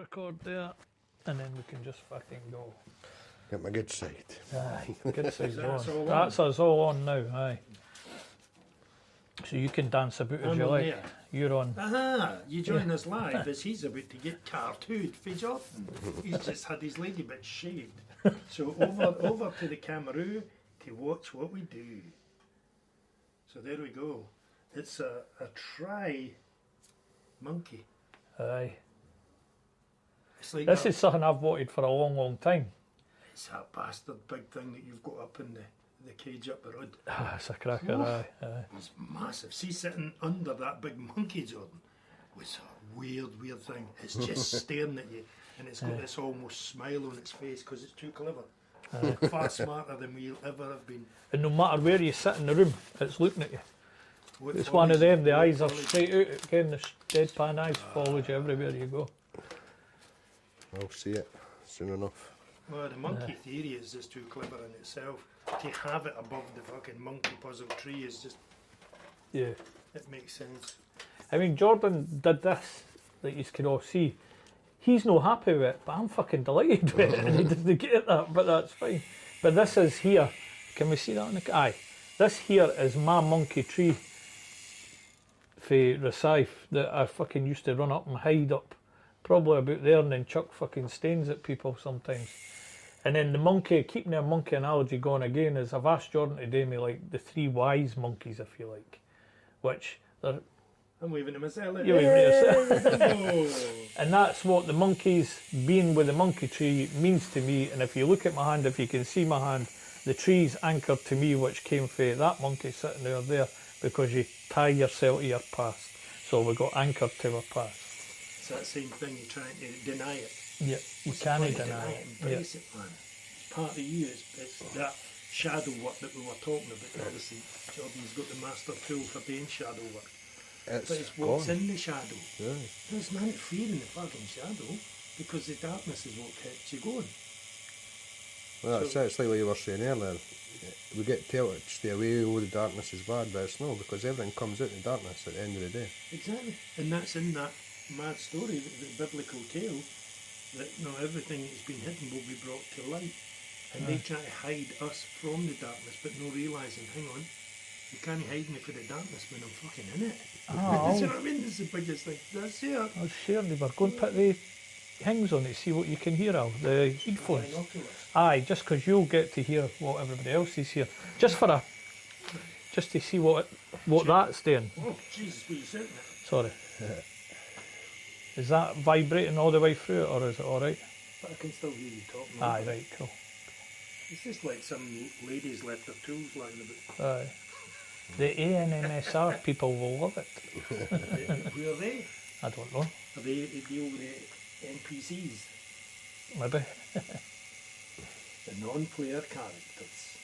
record there, and then we can just fucking go. Get my good side. Aye, good side's That's on. all on. That's us all on now, aye. So you can dance about as I'm you on like. there. You're on. Aha! You join us live as he's about to get tattooed for Jordan. He's just had his lady bit shaved. So over to the camera to watch what we do. So there we go. It's a try monkey. Aye. It's like This that, is something I've wanted for a long, long time. it's that bastard big thing that you've got up in the cage up the road. Ah, it's a cracker, aye, aye. It's massive. See, sitting under that big monkey, Jordan, was a weird thing. It's just staring at you, and it's got this almost smile on its face because it's too clever. Far smarter than we'll ever have been. And no matter where you sit in the room, it's looking at you. What It's one of follows- them, the what eyes are follows- straight out again, the deadpan eyes follow you everywhere you go. I'll see it soon enough. Well, the monkey theory is just too clever in itself. To have it above the fucking monkey puzzle tree is just, Yeah. it makes sense. I mean, Jordan did this, that you can all see. He's no happy with it, but I'm fucking delighted with it, and he didn't get that, but that's fine. But this is here. Can we see that on the... Aye. This here is my monkey tree for Recife that I fucking used to run up and hide up. Probably about there and then chuck fucking stains at people sometimes. And then the monkey, keeping the monkey analogy going again, is I've asked Jordan to do me like the three wise monkeys, if you like. Which, they're... I'm waving to myself. You're waving to Oh. And that's what the monkeys being with the monkey tree means to me. And if you look at my hand, if you can see my hand, the tree's anchored to me, which came from that monkey sitting there, because you tie yourself to your past. So we got anchored to our past. It's that same thing, you're trying to deny it. Yeah, you What's the can't point of deny denying it. Embrace it, man. Part of you is it's that shadow work that we were talking about. Obviously, Jordan's got the master tool for doing shadow work. But it's what's gone. in the shadow. Yeah. There's none fear in the fucking shadow because the darkness is what keeps you going. Well, that's it. It's like what you were saying earlier. We get told to stay away, oh, the darkness is bad, but it's no, because everything comes out in darkness at the end of the day. Exactly. And that's in that mad story, the biblical tale, that everything that's been hidden will be brought to light. And they try to hide us from the darkness, but no realising, hang on, you can't hide me from the darkness when I'm fucking in it. Oh. You know what I mean? It's the biggest thing. That's it. I was sharing they were going to put the things on it, see what you can hear, Al, the headphones. Binoculars. Aye, just because you'll get to hear what everybody else is here. Just to see what that's doing. Oh, Jesus, what are you saying there? Sorry. Is that vibrating all the way through it, or is it alright? But I can still hear you talking. Aye, right, cool. It's just like some ladies left their tools lying about. Aye. The ANMSR people will love it. Who are they? I don't know. Are they deal with the NPCs? Maybe. The non-player characters.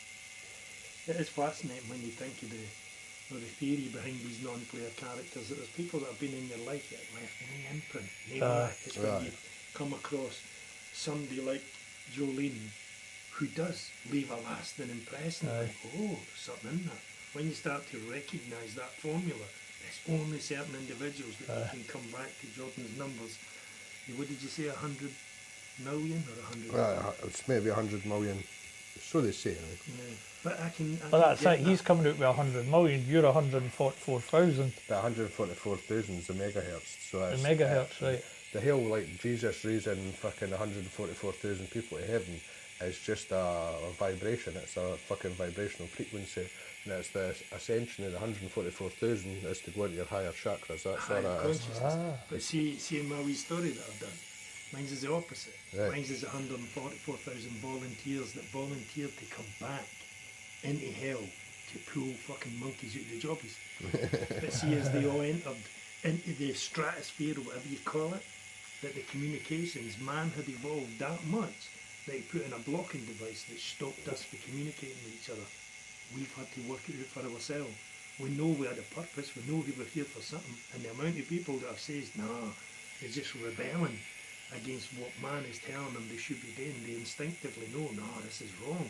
It is fascinating when you think of the theory behind these non-player characters, that there's people that have been in your life that have left no imprint, no mark. It's when you come across somebody like Jolene who does leave a lasting impression. Like, oh, there's something in that. When you start to recognise that formula, there's only certain individuals that you can come back to Jordan's numbers. What did you say, 100 million or 100? It's maybe 100 million. So they say. Like. Yeah. But I can Well, that's get it. He's coming out with 100 million. You're 144,000. The 144,000 is the megahertz. So The that's, megahertz, right. the whole, like, Jesus raising fucking 144,000 people to heaven is just a vibration. It's a fucking vibrational frequency. And it's the ascension of the 144,000 is to go into your higher chakras. That's higher what it is. consciousness. But see in my wee story that I've done, mine's is the opposite. Right. Mine's is 144,000 volunteers that volunteered to come back into hell to pull fucking monkeys out of the jobbies. But see, as they all entered into the stratosphere, or whatever you call it, that the communications, man had evolved that much that he put in a blocking device that stopped us from communicating with each other. We've had to work it out for ourselves. We know we had a purpose, we know we were here for something, and the amount of people that have said, nah, they're just rebelling against what man is telling them they should be doing, they instinctively know, no, this is wrong.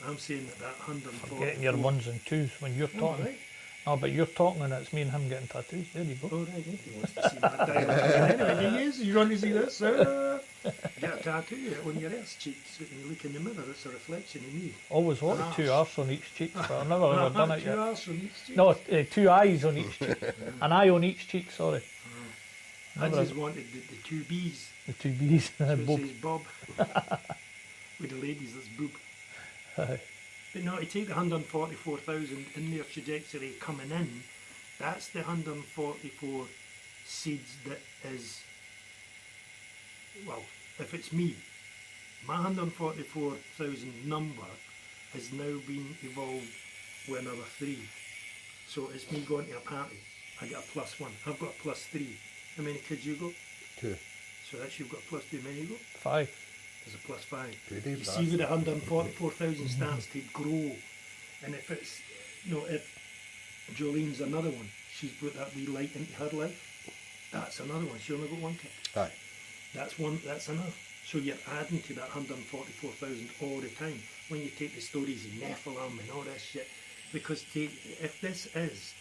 I'm saying that 140... Getting your ones and twos when you're talking. Right. Oh, but you're talking and it's me and him getting tattoos. There you go. Oh, right, he wants to see that dialogue. Anyway, he is. You want to see this? Get a tattoo on your ass cheek so when you look in the mirror, it's a reflection of me. Always wanted two arse on each cheek, but I've never ever done it Two yet. arse on each cheek. No, two eyes on each cheek. An eye on each cheek, sorry. I just wanted the two B's. The two B's. So it Bob. says Bob. With the ladies, that's boob. Aye. But no, to take the 144,000 in their trajectory coming in, that's the 144 seeds that is, well, if it's me, my 144,000 number has now been evolved with another 3. So it's me going to a party. I get a +1. I've got a +3. How many kids you got? 2. So that's you've got a +2. How many you got? 5. There's a +5. Goody You see where the 144,000 starts to grow, and if it's, you know, if Jolene's another one, she's put that wee light into her life. That's another one. She only got 1 kid. Aye. That's one. That's enough. So you're adding to that 144,000 all the time. When you take the stories of Nephilim and all this shit, because if this is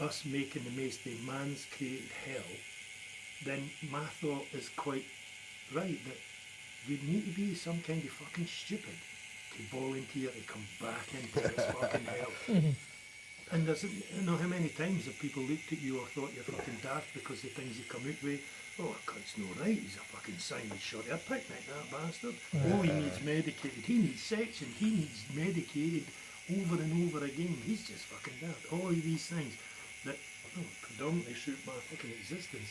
us making the most of man's created hell, then my thought is quite right that we need to be some kind of fucking stupid to volunteer to come back into this fucking hell. And there's, you know, how many times have people looked at you or thought you're fucking daft because the things you come out with? Oh, cunt's no right, he's a fucking Simon shot a picnic, that bastard. Oh, he needs medicated, he needs section, he needs medicated over and over again. He's just fucking daft. All of these things that predominantly shoot my fucking existence,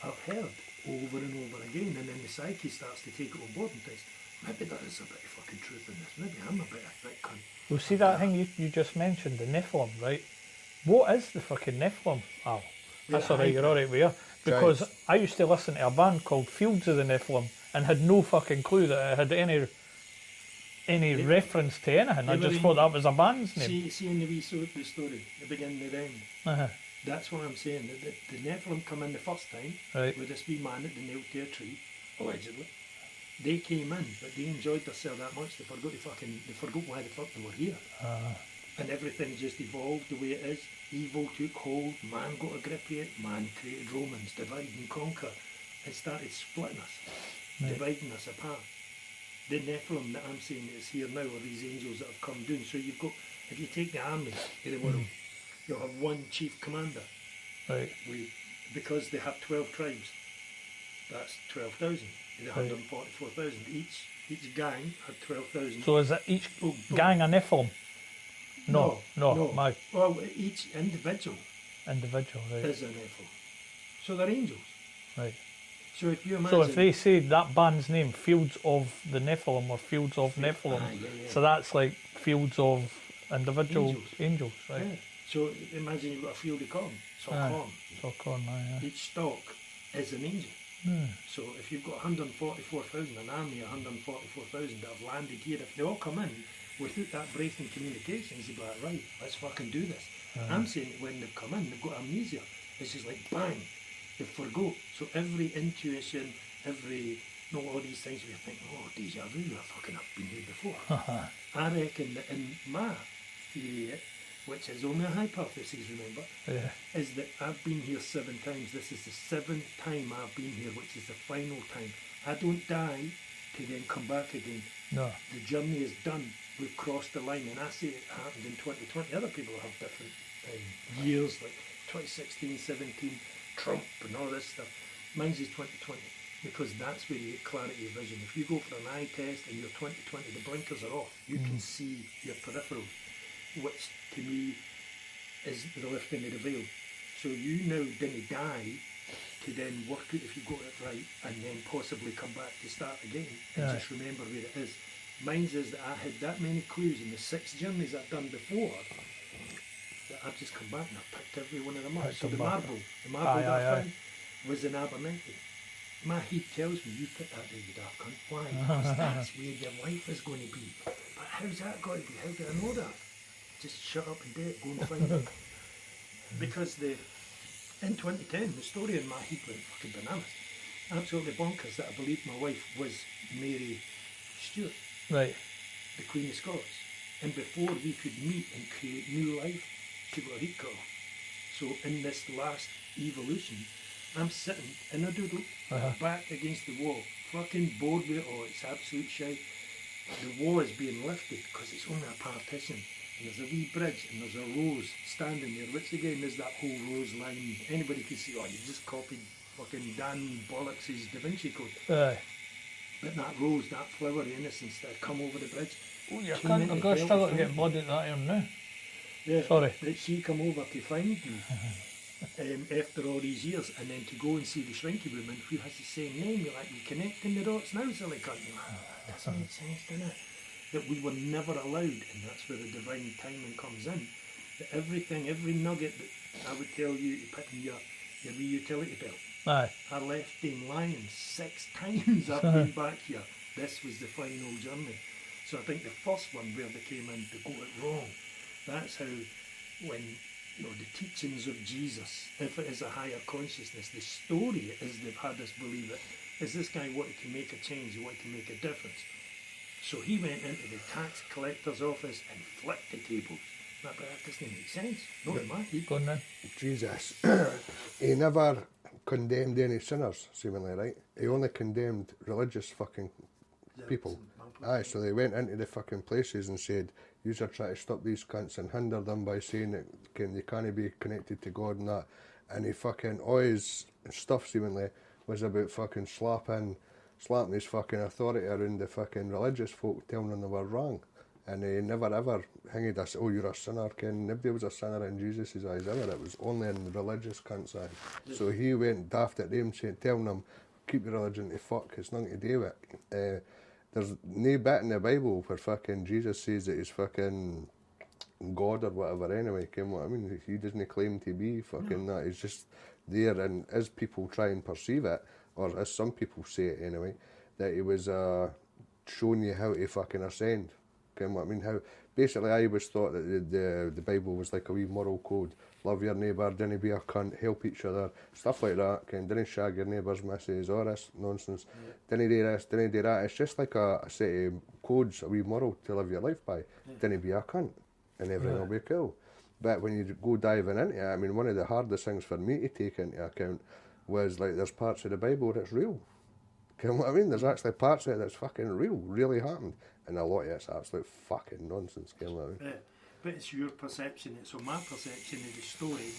I've heard over and over again, and then the psyche starts to take it on board and thinks, maybe there is a bit of fucking truth in this, maybe I'm a bit of a thick cunt. Well, see that thing you just mentioned, the Nephilim, right? What is the fucking Nephilim, Al? That's Yeah, alright, you're alright with you. Because I used to listen to a band called Fields of the Nephilim and had no fucking clue that it had any reference to anything. I just thought that was a band's name. See in the wee the story, the beginning and the end. Uh-huh. That's what I'm saying. The Nephilim come in the first time Right. with this wee man that they nailed to a tree, allegedly. They came in, but they enjoyed themselves that much they forgot why the fuck they were here. And everything just evolved the way it is. Evil took hold, man got a grip of it, man created Romans, divide and conquer, and started splitting us, dividing us apart. The Nephilim that I'm saying is here now are these angels that have come down. So you've got, if you take the army of the world, you'll have one chief commander. Right. Because they have 12 tribes, that's 12,000. The 144,000. Each gang had 12,000. So is it each gang a Nephilim? No, my Well, each individual individual, right? is an Nephilim. So they're angels. Right. So if you imagine... So if they say that band's name, Fields of the Nephilim or Fields of Nephilim, so that's like Fields of individual angels, right? Yeah. So imagine you've got a field of corn, corn. So corn, aye. Each stalk is an angel. So if you've got 144,000, an army of 144,000 that have landed here, if they all come in without that break in communications, you'd be like, right, let's fucking do this. I'm saying that when they've come in, they've got amnesia. It's just like, bang, they forgot. So every intuition, all these things we think, oh, deja vu, I've been here before. I reckon that in my theory, which is only a hypothesis, remember, is that I've been here 7 times. This is the 7th time I've been here, which is the final time. I don't die to then come back again. No. The journey is done. We've crossed the line, and I say it happened in 2020. Other people have different years, like 2016, 17, Trump and all this stuff. Mine's is 2020, because that's where you get clarity of vision. If you go for an eye test and you're 2020, the blinkers are off. You can see your peripheral, which to me is the lifting of the veil. So you now didn't die to then work out if you got it right and then possibly come back to start again and just remember where it is. Mine's is that I had that many clues in the 6 journeys I've done before that I've just come back and I've picked every one of them up. So the marble that I found was in Abernethy. My heat tells me you put that there, you daft cunt. Why? Because that's where your life is going to be. But how's that going to be? How do I know that? Just shut up and do it, go and find it. Because in 2010, the story in my heat went fucking bananas. Absolutely bonkers that I believed my wife was Mary Stuart, Right. the Queen of Scots. And before we could meet and create new life, Puerto Rico. So in this last evolution, I'm sitting in a doodle, back against the wall, fucking bored with it all. It's absolute shite. The wall is being lifted because it's only a partition. And there's a wee bridge and there's a rose standing there, which again is that whole rose line. Anybody can see, oh, you just copied fucking Dan Bollocks' Da Vinci Code. Aye. But that rose, that flowery innocence that come over the bridge. Oh, you came can't. into I'm going to hell struggle to to get find blood at that here now. Yeah, Sorry. that she come over to find me after all these years, and then to go and see the shrinky woman who has the same name. You're like, you connecting the dots now, silly cunt. You're like, that doesn't make sense, doesn't it? That we were never allowed, and that's where the divine timing comes in. That everything, every nugget that I would tell you to put in your wee utility belt, Aye. I left him lying 6 times I've been back here. This was the final journey. So I think the first one where they came in to go it wrong, that's how when, you know, the teachings of Jesus, if it is a higher consciousness, the story is they've had us believe it, is this guy wanted to make a change, he wanted to make a difference. So he went into the tax collector's office and flipped the tables. But that doesn't make sense. Not in my head. Go on then. Jesus. He never condemned any sinners, seemingly, right? He only condemned religious fucking people. Aye, so they went into the fucking places and said, "Yous are trying to stop these cunts and hinder them by saying that they can't be connected to God and that." And he fucking, all his stuff seemingly was about fucking slapping his fucking authority around the fucking religious folk, telling them they were wrong. And he never ever hinged us, "Oh, you're a sinner," Ken. Nobody was a sinner in Jesus' eyes ever. It was only in the religious cunts' eyes. So he went daft at them, telling them, "Keep your religion to fuck, it's nothing to do with it." There's no bit in the Bible where fucking Jesus says that he's fucking God or whatever anyway, Ken, what I mean? He doesn't claim to be fucking that. He's just there, and as people try and perceive it, or as some people say it anyway, that he was showing you how to fucking ascend. Ken, what I mean? How basically I always thought that the Bible was like a wee moral code. Love your neighbour, don't be a cunt, help each other, stuff like that. Ken, don't shag your neighbour's missus, all this nonsense. Don't do this, don't do that. It's just like a set of codes, a wee moral to live your life by. Don't be a cunt, and everything will be cool. But when you go diving into it, I mean, one of the hardest things for me to take into account was like there's parts of the Bible that's real. You know what I mean? There's actually parts of it that's fucking real, really happened. And a lot of it's absolute fucking nonsense. You know what I mean? Yeah, but it's your perception. So my perception of the story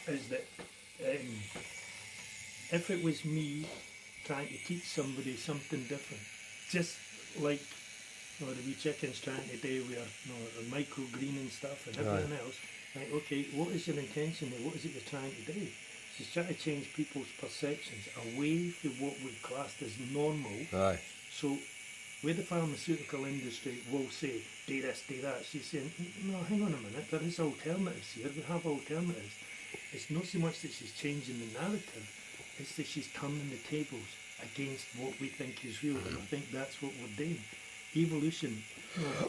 is that if it was me trying to teach somebody something different, just like the wee chickens trying to do with the microgreening stuff and everything else, like, okay, what is your intention there? What is it you're trying to do? She's trying to change people's perceptions away from what we've classed as normal. Aye. So, where the pharmaceutical industry will say, do this, do that, she's saying, no, hang on a minute, there is alternatives here, we have alternatives. It's not so much that she's changing the narrative, it's that she's turning the tables against what we think is real, and I think that's what we're doing. Evolution,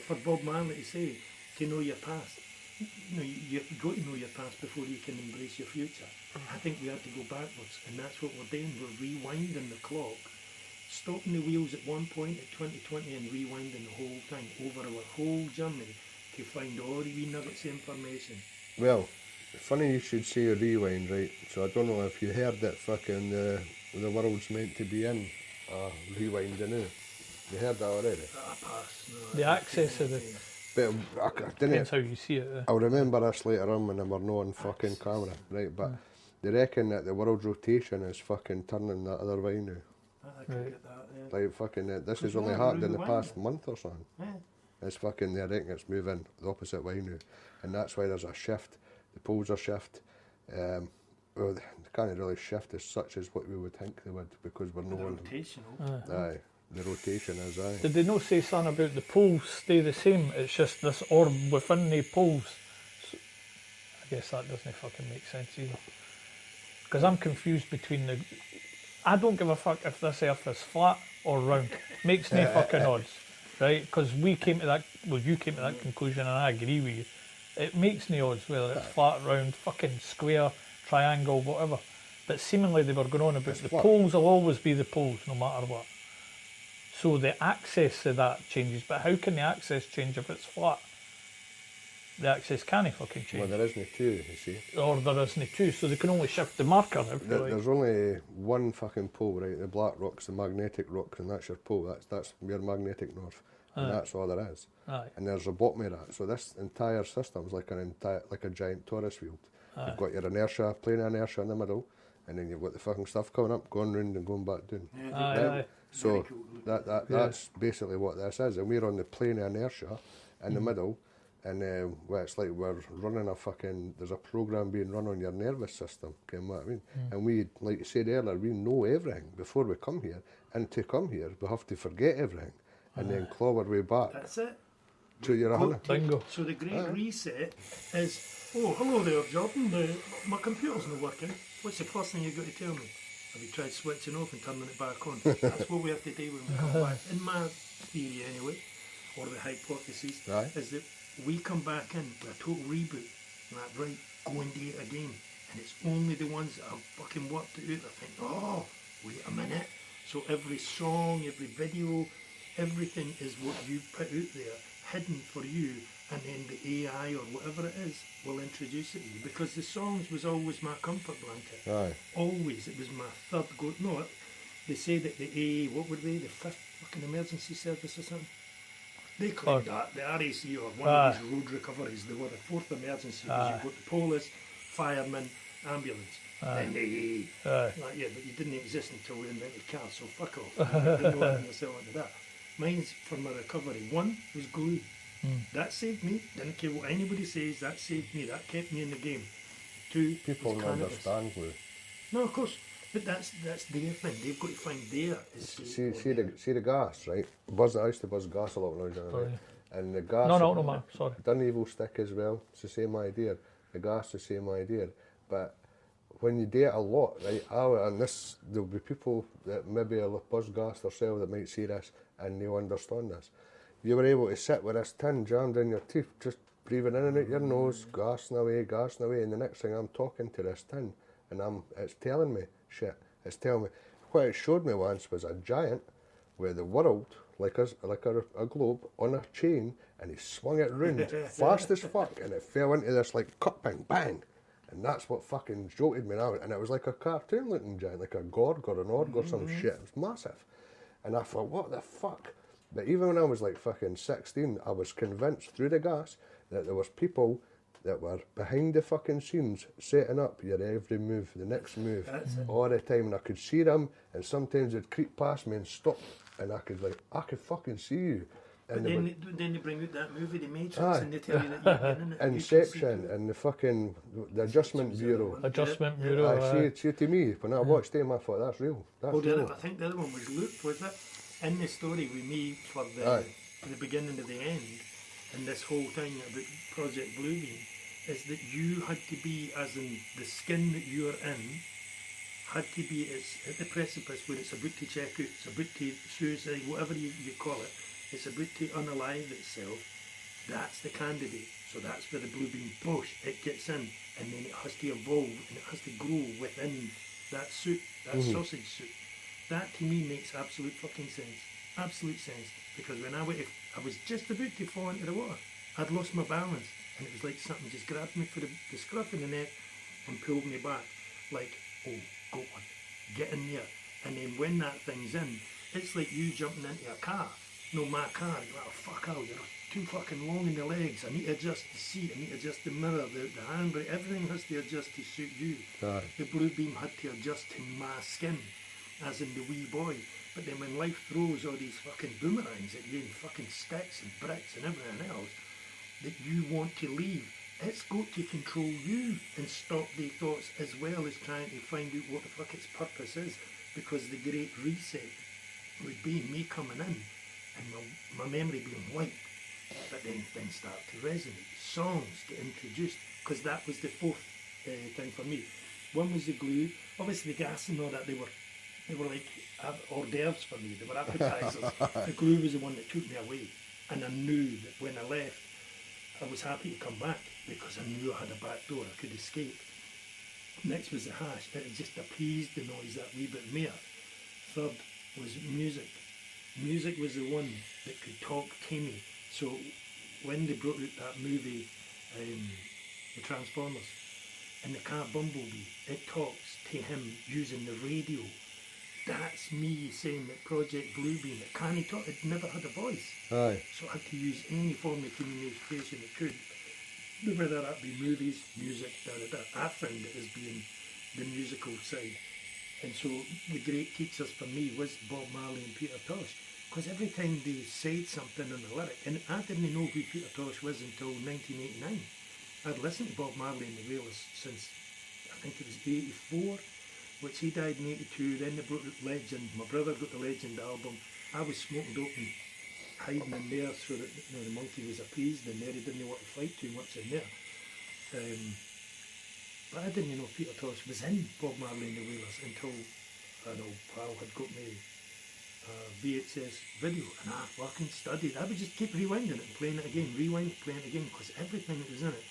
for Bob Marley to say, to know your past, you've got to know your past before you can embrace your future. I think we have to go backwards, and that's what we're doing. We're rewinding the clock, stopping the wheels at one point at 2020 and rewinding the whole thing over our whole journey to find all the wee nuggets of information. Well, funny you should say a rewind, right? So I don't know if you heard that fucking the world's meant to be in rewind, you know. You heard that already? Pass. No, The access of the... But I didn't. Depends how you see it. I'll remember this later on when we're not on fucking camera, right? But they reckon that the world's rotation is fucking turning the other way now. I can get that, yeah. Like fucking, this has Because only we're happened in the rewinding. past month or something. Yeah. It's fucking, I reckon it's moving the opposite way now. And that's why there's a shift. The poles are shift. Well, they can't really shift as such as what we would think they would, because we're The no one. rotational. Aye, the rotation is, aye. Did they not say something about the poles stay the same? It's just this orb within the poles. So, I guess that doesn't fucking make sense either. Because I'm confused between the... I don't give a fuck if this earth is flat or round. Makes no fucking odds, right? Because we came to that... Well, you came to that conclusion and I agree with you. It makes no odds whether it's flat, round, fucking square, triangle, whatever. But seemingly they were going on about It's the flat. poles will always be the poles no matter what. So the access to that changes, but how can the access change if it's flat? the axis can't fucking change. Well, there isn't two, you see. Or there isn't two, so they can only shift the marker if you like. There's only one fucking pole, right? The black rock's the magnetic rock, and that's your pole. That's your magnetic north, and that's all there is. Aye. And there's a bottom of that. So this entire system's like like a giant torus field. You've got your inertia, planar inertia in the middle, and then you've got the fucking stuff coming up, going round and going back down. Yeah, Aye. So that's basically what this is, and we're on the planar inertia in the middle, and well, it's like we're running there's a program being run on your nervous system, you know what I mean? And we, like you said earlier, we know everything before we come here, and to come here, we have to forget everything, and then claw our way back. That's it. To your 100. Bingo. So the great reset is, oh, hello there, Jordan. My computer's not working. What's the first thing you've got to tell me? Have you tried switching off and turning it back on? That's what we have to do when we come back. In my theory, anyway, or the hypothesis, is that we come back in with a total reboot. Like, right, go and do it again. And it's only the ones that have fucking worked it out that think, oh, wait a minute. So every song, every video, everything is what you put out there, hidden for you, and then the AI or whatever it is will introduce it to you. Because the songs was always my comfort blanket. Aye. Always. It was my third go. No, they say that the AA, what were they, the fifth fucking emergency service or something? They claimed that, the RAC or one of these road recoveries, they were the fourth emergency because you've got the police, firemen, ambulance, then the AA. Like, yeah, but you didn't exist until we invented cars, so fuck off. You didn't know anything yourself into that. Mine's for my recovery. One was glue. That saved me. Didn't care what anybody says, that saved me. That kept me in the game. Two, People was don't cannabis. understand glue. No, of course. But that's their thing. They've got to find their escape. See the gas, right? I used to buzz gas a lot when I was young, right? And the gas... No, man, sorry. Done evil stick as well. It's the same idea. The gas, the same idea. But when you do it a lot, right? There'll be people that maybe will buzz gas themselves that might see this and they'll understand this. You were able to sit with this tin jammed in your teeth, just breathing in and out your nose, gassing away, and the next thing I'm talking to this tin, and it's telling me shit. It's telling me. What it showed me once was a giant with the world, like a globe, on a chain, and he swung it round fast as fuck, and it fell into this like cut bang, and that's what fucking jolted me now. And it was like a cartoon looking giant, like a gorg or an org or some shit. It was massive. And I thought, what the fuck? But even when I was like fucking 16, I was convinced through the gas that there was people that were behind the fucking scenes setting up your every move, the next move, all the time. And I could see them, and sometimes they'd creep past me and stop, and I could fucking see you. And but then they bring out that movie, The Matrix, and they tell you that you're in it. Inception and the Adjustment Bureau. Adjustment Bureau. See, to me, when I watched them, I thought, that's real. That's real. I think the other one was Luke, was it? In the story with me for the beginning to the end, and this whole thing about Project Bluebeam, is that you had to be, as in the skin that you're in, had to be at the precipice where it's about to check out, it's about to suicide, whatever you call it, it's about to unalive itself. That's the candidate. So that's where the Bluebeam push, it gets in, and then it has to evolve and it has to grow within that suit, that sausage suit. That to me makes absolute fucking sense. Absolute sense. Because when I was just about to fall into the water. I'd lost my balance. And it was like something just grabbed me for the scruff of the neck and pulled me back. Like, oh, go on. Get in there. And then when that thing's in, it's like you jumping into a car. No, my car. You're like, oh, fuck out. You're too fucking long in the legs. I need to adjust the seat. I need to adjust the mirror, the handbrake. Everything has to adjust to suit you. Aye. The Bluebeam had to adjust to my skin, as in the wee boy. But then when life throws all these fucking boomerangs at you and fucking sticks and bricks and everything else that you want to leave, it's got to control you and stop the thoughts as well as trying to find out what the fuck its purpose is. Because the great reset would be me coming in and my memory being wiped. But then things start to resonate. Songs get introduced, because that was the fourth thing for me. One was the glue. Obviously the gas and all that, they were like hors d'oeuvres for me. They were appetizers. The glue was the one that took me away. And I knew that when I left, I was happy to come back because I knew I had a back door, I could escape. Next was the hash. It just appeased the noise that wee bit more. Third was music. Music was the one that could talk to me. So when they brought out that movie, the Transformers, and the car Bumblebee, it talks to him using the radio. That's me saying that Project Bluebeam, it can't talk, it never had a voice. Aye. So I had to use any form of communication it could, whether that be movies, music, I found it as being the musical side. And so the great teachers for me was Bob Marley and Peter Tosh, because every time they said something in the lyric, and I didn't know who Peter Tosh was until 1989. I'd listened to Bob Marley and the Wailers since, I think it was 84, which he died in 82, then they brought Legend, my brother got the Legend album. I was smoking dope and hiding in there so that the monkey was appeased in there, he didn't want to fight too much in there. But I didn't know Peter Tosh was in Bob Marley and the Wailers until an old pal had got me a VHS video, and I fucking studied. I would just keep rewinding it and playing it again, rewind, playing it again, because everything that was in it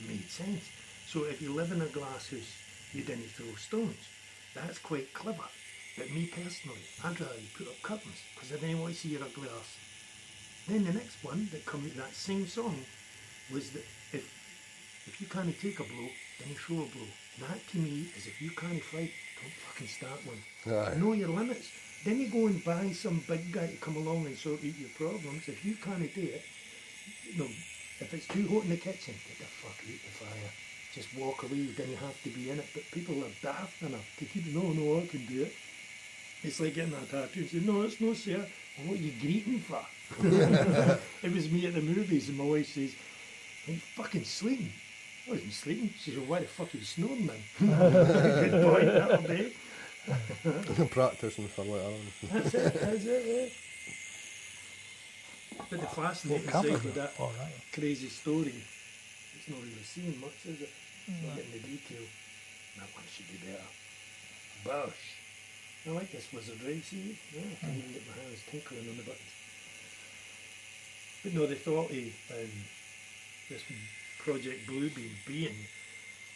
made sense. So if you live in a glass house, you didn't throw stones. That's quite clever. But me personally, I'd rather you put up curtains, because I didn't want to see your ugly arse. Then the next one that come with that same song was that if you can't take a blow, then you throw a blow. That to me is, if you can't fight, don't fucking start one. Aye. Know your limits. Then you go and buy some big guy to come along and sort out your problems. If you can't do it, if it's too hot in the kitchen, get the fuck out the fire. Just walk away, then you have to be in it. But people are daft enough to keep, no, I can do it. It's like getting a tattoo and saying, no, it's no, sir. Well, what are you greeting for? It was me at the movies, and my wife says, are you fucking sleeping? I wasn't sleeping. She said, well, why the fuck are you snoring then? Good point, that'll be. Practicing for later on. That's it, yeah. But the fascinating side of that crazy story, it's not really seeing much, is it? Not getting the detail. That one should be better. Bosh. I like this wizardry, see? Yeah, I can even get my hands tinkling on the buttons. But no, they thought this Project Bluebeam being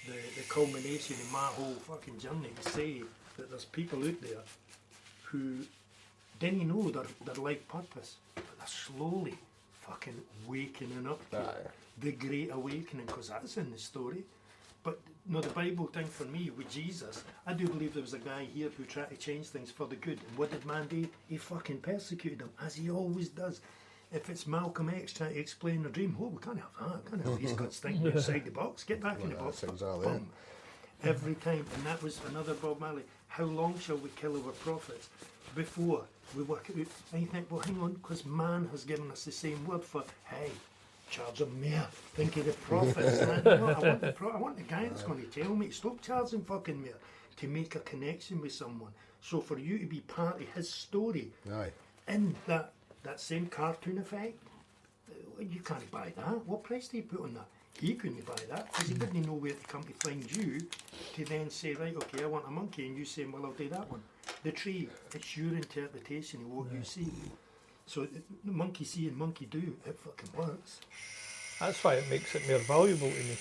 the culmination of my whole fucking journey, to say that there's people out there who didn't know their life purpose, but they're slowly fucking wakening up to the Great Awakening, because that's in the story. But no, the Bible thing for me with Jesus, I do believe there was a guy here who tried to change things for the good. And what did man do? He fucking persecuted them, as he always does. If it's Malcolm X trying to explain a dream, we can't have that. Can't have these guys thinking outside the box. Get back in the box. Exactly. Boom. Every time. And that was another Bob Marley. How long shall we kill our prophets before we work it out? And you think, well, hang on, because man has given us the same word for, hey, charge them more. Think of the prophets. No, I want the guy that's going to tell me, stop charging fucking more, to make a connection with someone. So for you to be part of his story, in that same cartoon effect, you can't buy that. What price do you put on that? He couldn't buy that, because he didn't know where to come to find you to then say, right, okay, I want a monkey, and you say, well, I'll do that one. The tree, it's your interpretation of what you see. So the monkey see and monkey do, it fucking works. That's why it makes it more valuable to me.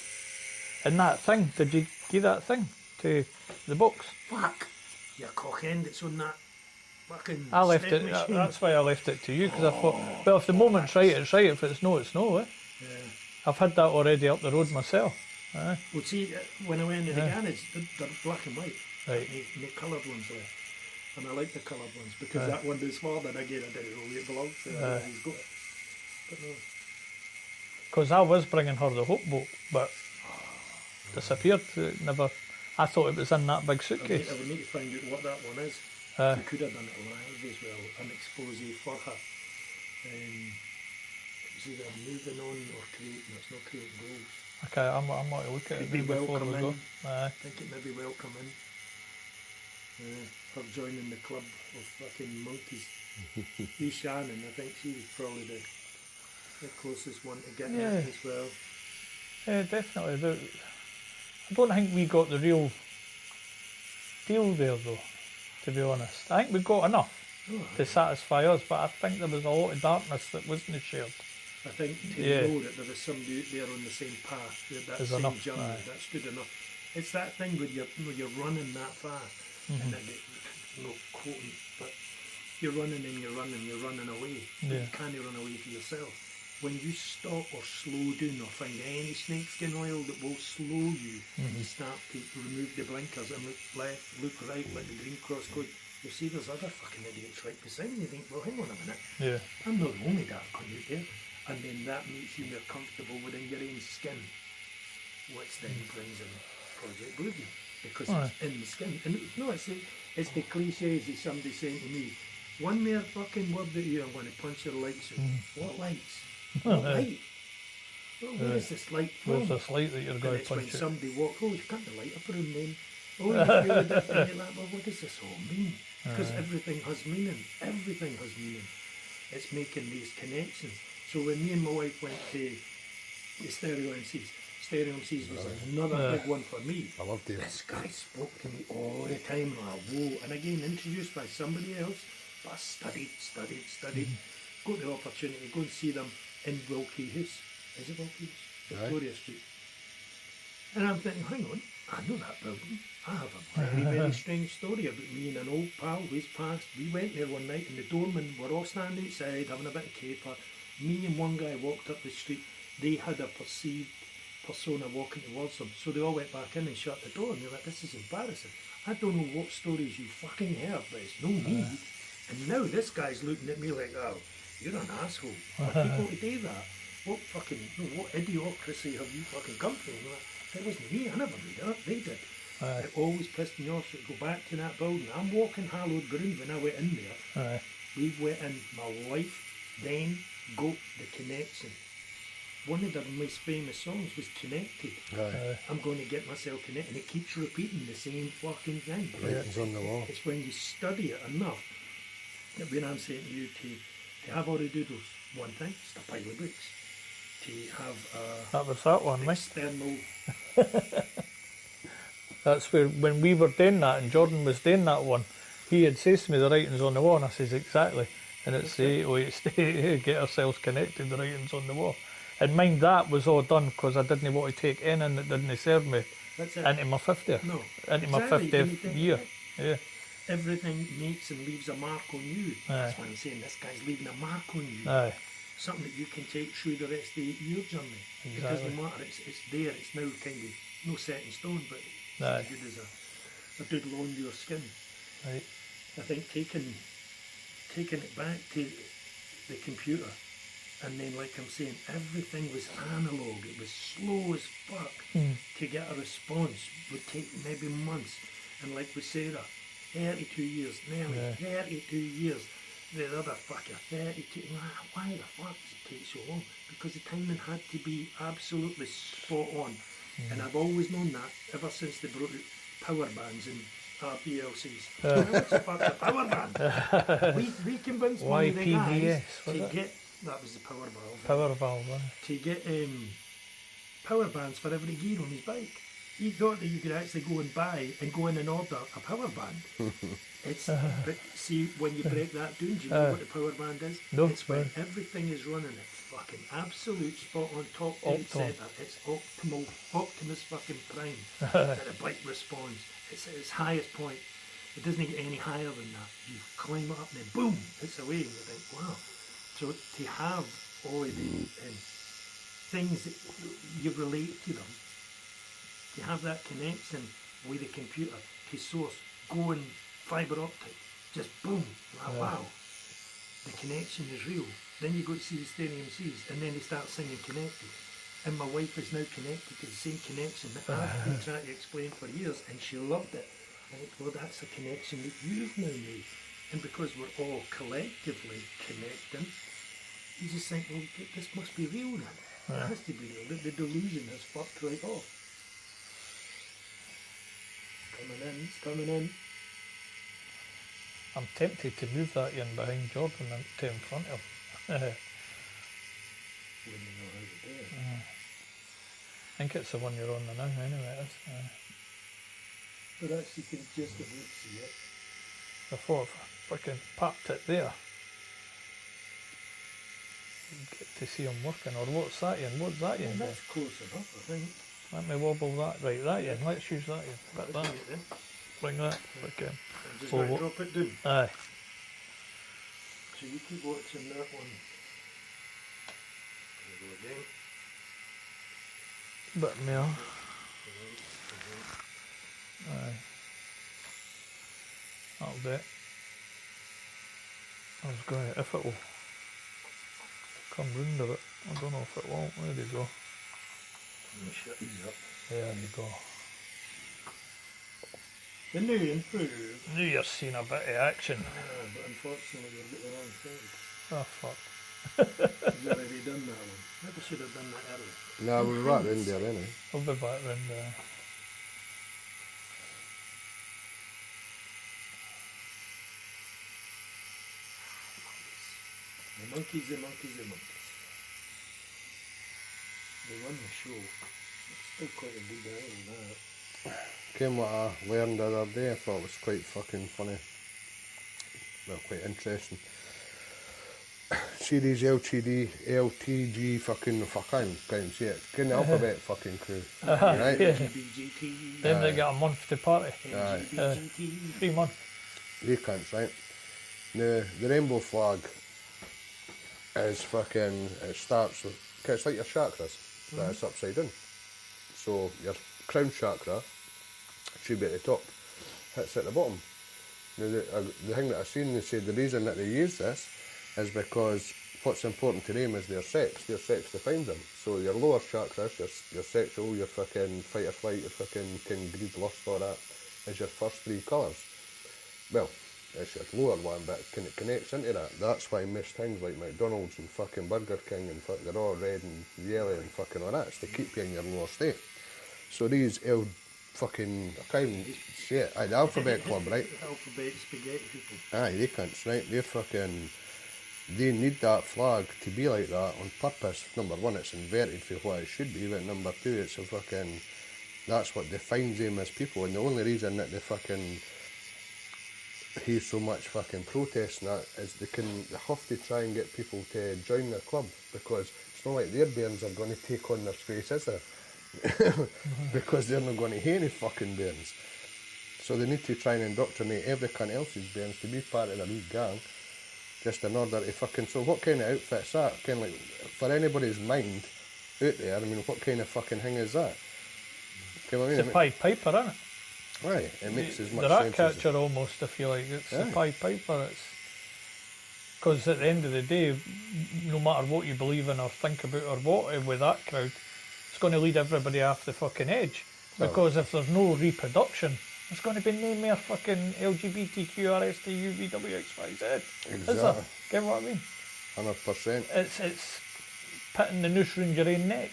And that thing, did you give that thing to the box? Fuck! Your cock end, it's on that fucking I left step it, machine. that's why I left it to you, because I thought, well, if the moment's right, it's right. If it's no, it's no, eh? Yeah. I've had that already up the road myself. Well, see, when I went to the garage, they're black and white. Right. And the coloured ones there. And I like the coloured ones, because that one is smaller, and again, I didn't know where it belongs to. He's got it. But no. Because I was bringing her the Hope Boat, but disappeared. It never. I thought it was in that big suitcase. I would need to find out what that one is. You could have done it live as well, an expose for her. It's either moving on or creating. It's not creating goals. Okay, I might look at it before we go. I think it may be welcome in. Her joining the club of fucking monkeys. He's Shannon, I think she was probably the closest one to getting it as well. Yeah, definitely. I don't think we got the real deal there, though, to be honest. I think we got enough to satisfy us, but I think there was a lot of darkness that wasn't shared. I think to know that there was somebody out there on the same path, that There's same enough, journey, that's good enough. It's that thing when you're running that fast, and then no quoting, but you're running away. But you can't run away for yourself. when you stop or slow down or find any snakeskin oil that will slow you, and you start to remove the blinkers and look left, look right, like the green cross code, you'll see there's other fucking idiots right beside you. You think, well, hang on a minute, Yeah. I'm not the only daft cunt out there. And then that makes you more comfortable within your own skin, which then brings in Project Blue Beam, because it's in the skin. And no, it's the cliches that somebody's saying to me, one more fucking word at you, I'm going to punch your lights out. What lights? What light? Well, where is this light from? Where's this light that you're And going to it's when punch it? somebody walks, oh, you can't the light up room then. Oh, you feel different. Like, well, what does this all mean? Because everything has meaning. Everything has meaning. It's making these connections. So when me and my wife went to the Stereo MCs was another big one for me. I loved it. This guy spoke to me all the time, like, whoa. And again, introduced by somebody else, but I studied. Got the opportunity to go and see them in Wilkie House. Is it Wilkie House? Victoria Street. And I'm thinking, hang on, I know that building. I have a very, very strange story about me and an old pal who's passed. We went there one night and the doormen were all standing outside having a bit of caper. Me and one guy walked up the street. They had a perceived persona walking towards them. So they all went back in and shut the door and they're like, this is embarrassing. I don't know what stories you fucking heard, but it's no me. And now this guy's looking at me like, oh, you're an asshole. For people to do that, what fucking, what idiocracy have you fucking come from? Like, it wasn't me, I never made it up, they did. It always pissed me off, so to go back to that building. I'm walking hallowed ground when I went in there. We went in, my wife, then got the connection. One of their most famous songs was Connected. I'm going to get myself connected, and it keeps repeating the same fucking thing. Writings on the wall. It's when you study it enough that when I'm saying to you to have all the doodles, one thing, it's a pile of books. To have that was that one, mate. external. That's where, when we were doing that and Jordan was doing that one, he had said to me the writings on the wall, and I says, exactly. And it's the 808 stay, get ourselves connected, the writings on the wall. And mind that was all done because I didn't want to take anything that didn't serve me into my 50th. No. Into my Exactly. 50th year. Yeah. Everything makes and leaves a mark on you. That's why I'm saying this guy's leaving a mark on you. Something that you can take through the rest of your journey. Because no matter, it's there, it's now kind of no set in stone, but it's as good as a doodle on your skin. Right. I think taking it back to the computer, and then like I'm saying, everything was analog, it was slow as fuck. To get a response would take maybe months. And like with Sarah, 32 years, nearly 32 years. The other fucker, 32, why the fuck does it take so long? Because the timing had to be absolutely spot on. And I've always known that ever since they brought out power bands and RBLCs. What the fuck's a power band? We convinced one of the guys to get, that was the power valve. Power valve, to get power bands for every gear on his bike. He thought that you could actually go in and order a power band. But see, when you break that down, do you know what the power band is? No. It's when everything is running at fucking absolute spot on top dead centre. It's Optimus fucking Prime that the bike responds. It's at its highest point. It doesn't get any higher than that. You climb it up and then boom, it's away and you think, wow. So to have all of the things that you relate to them, to have that connection with the computer to source, going fibre optic, just boom, like, wow, the connection is real. Then you go to see the Stereo MCs and then they start singing Connected. And my wife is now connected to the same connection that I've been trying to explain for years, and she loved it. And it's, well, that's a connection that you've now made. And because we're all collectively connecting, you just think, well, this must be real then. It has to be real. The delusion has fucked right off. It's coming in. I'm tempted to move that in behind Jordan and to in front of him. When you know how to do it. I think it's the one you're on now, anyway. It is. But that's, you can just about see it. I thought if I fucking parked it there, you'd get to see him working. Or what's that in? What's that in? That's close enough, I think. Let me wobble that. Right, that in. Let's use that in. Put that. Then. Bring that. Okay. I'm just going to drop it down. Aye. So you keep watching that one. Bit more. Aye. That'll do it. I was going to, if it will come round a bit. I don't know if it won't. There you go. Shut these up. There you go. The new improve. Knew you're seeing a bit of action. But unfortunately we've got the wrong thing. Oh fuck. We've already done that one. Maybe should have done that earlier. No, we're right in there anyway. I'll be back round there. The monkeys. They run the show. It's still quite a good day on that. Came what I learned the other day, I thought it was quite fucking funny. Well, quite interesting. See these LTG fucking, fuck, I can't see it. Get the alphabet fucking crew. Right? Yeah. LGBTQ. Then they get a month to party. LGBTQ. 3 months. They can't, right? The rainbow flag is fucking, it starts with, it's like your chakras, but it's upside down. So your crown chakra should be at the top, hits at the bottom. Now the thing that I've seen, they said the reason that they use this is because what's important to them is their sex defines them. So your lower chakras, your sexual, your fucking fight or flight, your fucking greed, lust, all that, is your first 3 colours. Well, it's your lower one, but it connects into that. That's why most things like McDonald's and fucking Burger King and they're all red and yellow and fucking all that. It's to keep you in your lower state. So these fucking, I can't even say it, the Alphabet Club, right? Alphabet spaghetti people. Aye, they can't, right? They're fucking, they need that flag to be like that on purpose. Number one, it's inverted for what it should be, but number two, it's a fucking, that's what defines them as people. And the only reason that they fucking hear so much fucking protest and that is they have to try and get people to join their club, because it's not like their bairns are going to take on their space, is there? Because they're not going to hear any fucking bairns. So they need to try and indoctrinate every cunt else's bairns to be part of a wee gang, just in order to fucking, so what kind of outfit's that? Kind of like, for anybody's mind out there, I mean, what kind of fucking thing is that? You know what I mean? It's a Pied Piper, isn't it? Right, it makes as much the rat sense catcher as almost, I feel like. It's the Aye. Pied Piper. It's because at the end of the day, no matter what you believe in or think about or what with that crowd, it's going to lead everybody off the fucking edge. Because if there's no reproduction, there's going to be no more fucking LGBTQRSTUVWXYZ. Is there? Exactly. Get what I mean? 100%. It's pitting the noose round your own neck,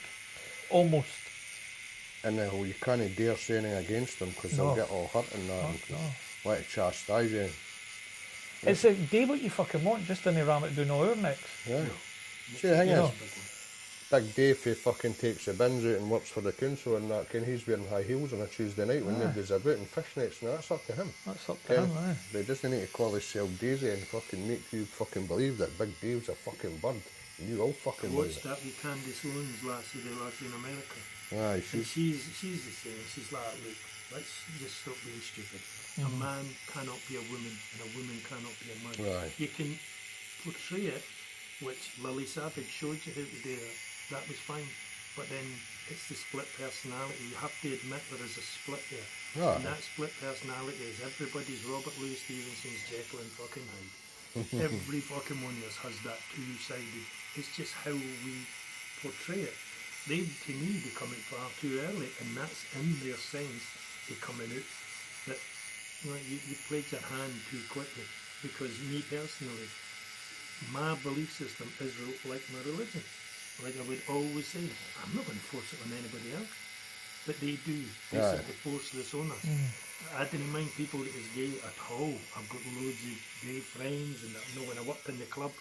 almost. And you can't dare say anything against them because No. they'll get all hurt and that. Fuck And no. let it chastise you. It's like, do what you fucking want, just didn't ram it down all our necks. Yeah. See, the thing You is, know. Big Dave, he fucking takes the bins out and works for the council and that, and he's wearing high heels on a Tuesday night when nobody's about and fishnets, and that's up to him. That's up to Ken, him, aye. But he doesn't need to call himself Daisy and fucking make you fucking believe that Big Dave's a fucking bird. And you all fucking I believe watched it. that with Candice Owens last in America. Aye, And she's, she's the same. She's like, look, let's just stop being stupid. A man cannot be a woman, and a woman cannot be a man. Right. You can portray it, which Lily Savage showed you how to do it. That was fine. But then it's the split personality. You have to admit there is a split there. Right. And that split personality is everybody's Robert Louis Stevenson's Jekyll and fucking Hyde. Every fucking one of us has that two-sided. It's just how we portray it. They, to me, they come out far too early, and that's in their sense they coming out that you played your hand too quickly. Because me personally, my belief system is like my religion. Like I would always say, I'm not going to force it on anybody else. But they do. They Aye. simply force this on us. I didn't mind people that is gay at all. I've got loads of gay friends, and when I worked in the club,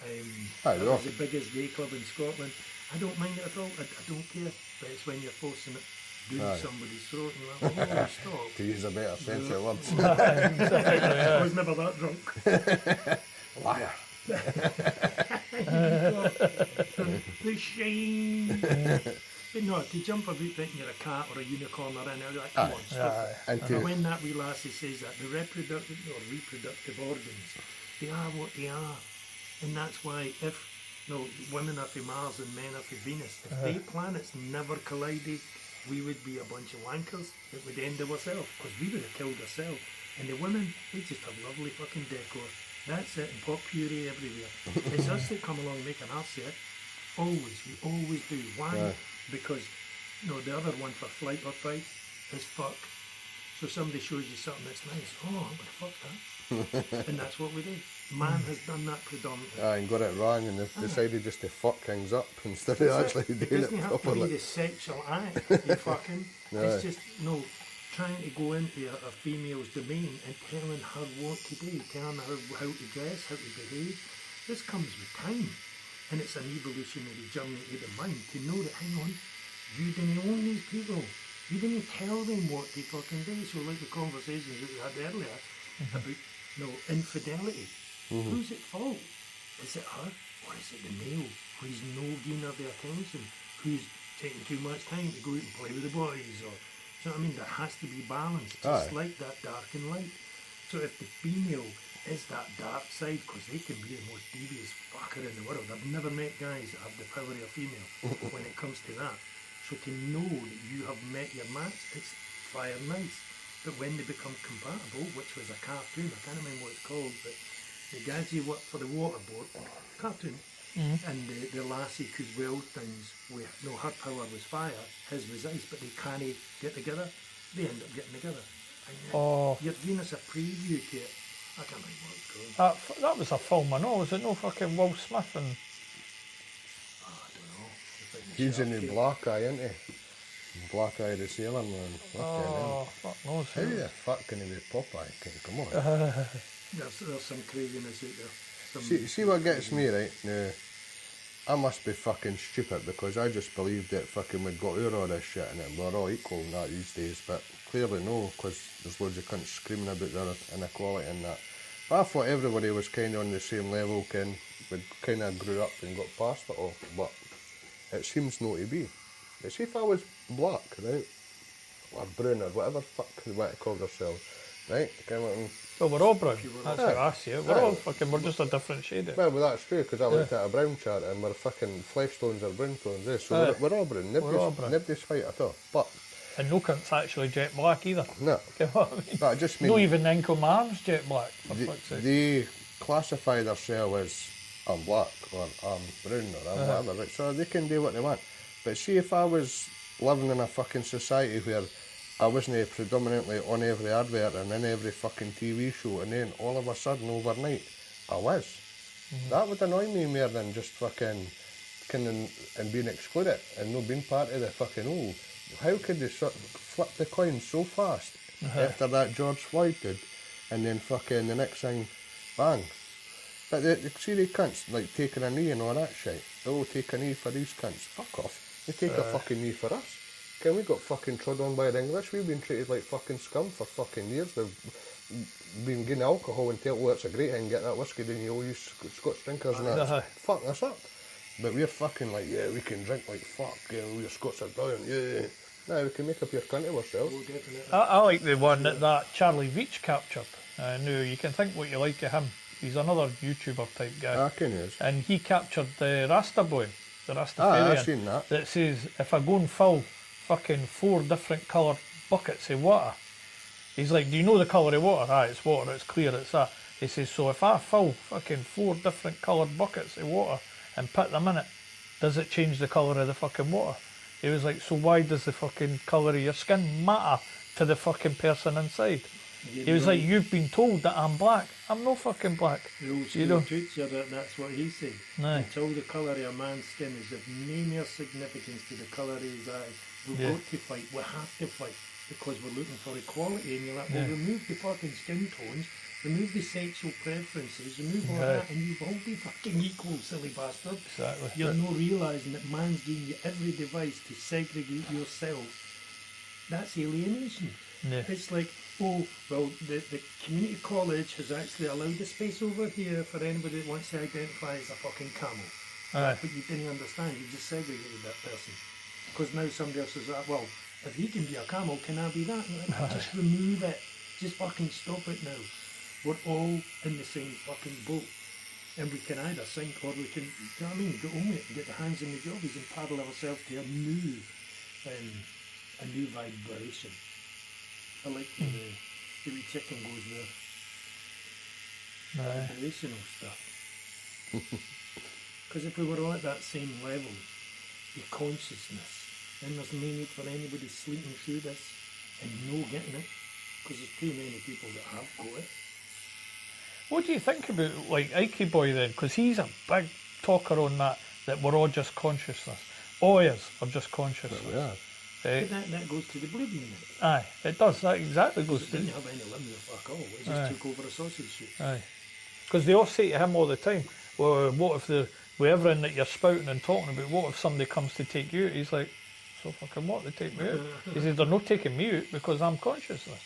Aye, it yeah. was the biggest gay club in Scotland. I don't mind it at all. I don't care. But it's when you're forcing it down Aye. somebody's throat and you're like, oh, stop. to use a better sense of words. I was never that drunk. Liar. The shame. But no, to jump about thinking you're a cat or a unicorn or anything, like, come on, stop Aye. it. And And to, when that wee lassie says that, the reproductive organs, they are what they are. And that's why if no, women are for Mars and men are for Venus. If they planets never collided, we would be a bunch of wankers. It would end ourselves, because we would have killed ourselves. And the women, they just have lovely fucking decor. That's it, and pot puree everywhere. It's us that come along making our set. Always, we always do. Why? Because, the other one for flight or fight is fuck. So somebody shows you something that's nice. Oh, I'm going to fuck that. And that's what we do. Man has done that predominantly. And got it wrong, and they've decided just to fuck things up instead of actually doing it doesn't have to be properly. the sexual act, you fucking. It's just, trying to go into a female's domain and telling her what to do, telling her how to dress, how to behave. This comes with time. And it's an evolutionary journey to the mind to know that, hang on, you didn't own these people. You didn't tell them what they fucking do. So like the conversations that we had earlier about infidelity. Who's at fault? Is it her or is it the male who's no giving her the attention? Who's taking too much time to go out and play with the boys? Or, do you know what I mean? There has to be balance, just like that dark and light. So if the female is that dark side, because they can be the most devious fucker in the world. I've never met guys that have the power of a female when it comes to that. So to know that you have met your match, it's fire nice. But when they become compatible, which was a cartoon, I can't remember what it's called, but the guys who worked for the waterboard, cartoon, and the lassie whose well things with, her power was fire, his was ice, but they can't get together, they end up getting together. And you're giving us a preview to it. I can't remember what it's called. That was a film, I know. Was it no fucking Will Smith and... I don't know. He's in the black eye, isn't he? Black eye the sailor man. Fuck knows. How the fuck can he be Popeye? Come on. There's some craziness out there. See what gets me, right? Now, I must be fucking stupid because I just believed that fucking we'd got over all this shit and that we're all equal and that these days, but clearly no, because there's loads of cunts screaming about their inequality and that. But I thought everybody was kind of on the same level, we kind of grew up and got past it all, but it seems not to be. But see if I was black, right, or brown or whatever fuck they want to call themselves, right? Well, we're all brown. That's how I see it. We're just a different shade. Well, that's true, because I looked at a brown chart and we're fucking flesh tones are brown tones, eh? So we're all brown. Nobody's white at all. But and no cunt's actually jet black either. No. You know what I mean? No, I just mean... No, even Enco Man's jet black, for fuck's sake. They classify themselves as, I'm black, or I'm brown, or I'm whatever, right? So they can do what they want. But see if I was living in a fucking society where I wasn't predominantly on every advert and in every fucking TV show, and then all of a sudden overnight I was. That would annoy me more than just fucking and being excluded and not being part of the fucking how could they flip the coin so fast after that George Floyd did, and then fucking the next thing, bang. But see the cunts like taking a knee and all that shit. They'll take a knee for these cunts. Fuck off. They take a fucking knee for us. We got fucking trod on by the English. We've been treated like fucking scum for fucking years. They've been getting alcohol and tell, it's a great thing, get that whiskey down you Scotch drinkers and that. Fucking us up. But we're fucking like, yeah, we can drink like fuck, yeah, we're Scots are brilliant, yeah. No, we can make up your cunt of ourselves. I like the one that Charlie Veach captured. Now, you can think what you like of him. He's another YouTuber type guy. I can use. And he captured the Rasta boy, the Rastafarian. I've seen that. That says, if I go and fill fucking 4 different coloured buckets of water, he's like, do you know the colour of water? It's water, it's clear, it's that. He says, so if I fill fucking 4 different coloured buckets of water and put them in it, does it change the colour of the fucking water? He was like, so why does the fucking colour of your skin matter to the fucking person inside? He was like, you've been told that I'm black. I'm no fucking black. The old school teacher, that's what he said. Aye. Until the colour of a man's skin is of no more significance to the colour of his eyes, we've got to fight, we have to fight, because we're looking for equality, and you're like, well, remove the fucking skin tones, remove the sexual preferences, remove all that, and you've all be fucking equal, silly bastard. Exactly. You're not realising that man's giving you every device to segregate yourself. That's alienation. Yeah. It's like, oh, well, the community college has actually allowed a space over here for anybody that wants to identify as a fucking camel. But you didn't understand, you just segregated that person. Because now somebody else says, well, if he can be a camel, can I be that? And you're like, just remove it. Just fucking stop it now. We're all in the same fucking boat. And we can either sink or we can, you know what I mean, go on it and get the hands in the jobbies and paddle ourselves to a new vibration. I like the wee chicken goes with vibrational stuff. Because if we were all at that same level, the consciousness, then there's no need for anybody sleeping through this and no getting it. Because there's too many people that have got it. What do you think about like Ike Boy then? Because he's a big talker on that we're all just consciousness. All is are just consciousness. Yeah. But that goes to the blood unit. Aye, it does. That exactly goes It to. didn't have any limbs or fuck all. It just took over a sausage suit. Aye. Because they all say to him all the time, well, what if with everything that you're spouting and talking about, what if somebody comes to take you out? He's like, so fucking what, they take me out? He says, they're not taking me out because I'm consciousness.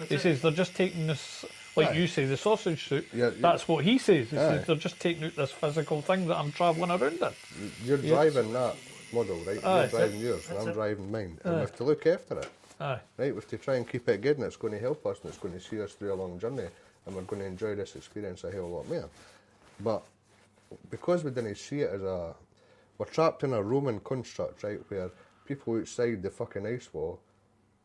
He says, they're just taking this, like you say, the sausage suit. Yeah, That's what he says. He says, they're just taking out this physical thing that I'm travelling around in. You're driving that model, right? You're driving yours, and That's I'm it. driving mine. And we have to look after it. Aye. Right, we have to try and keep it good, and it's going to help us, and it's going to see us through a long journey, and we're going to enjoy this experience a hell of a lot more. But because we didn't see it as we're trapped in a Roman construct, right, where people outside the fucking ice wall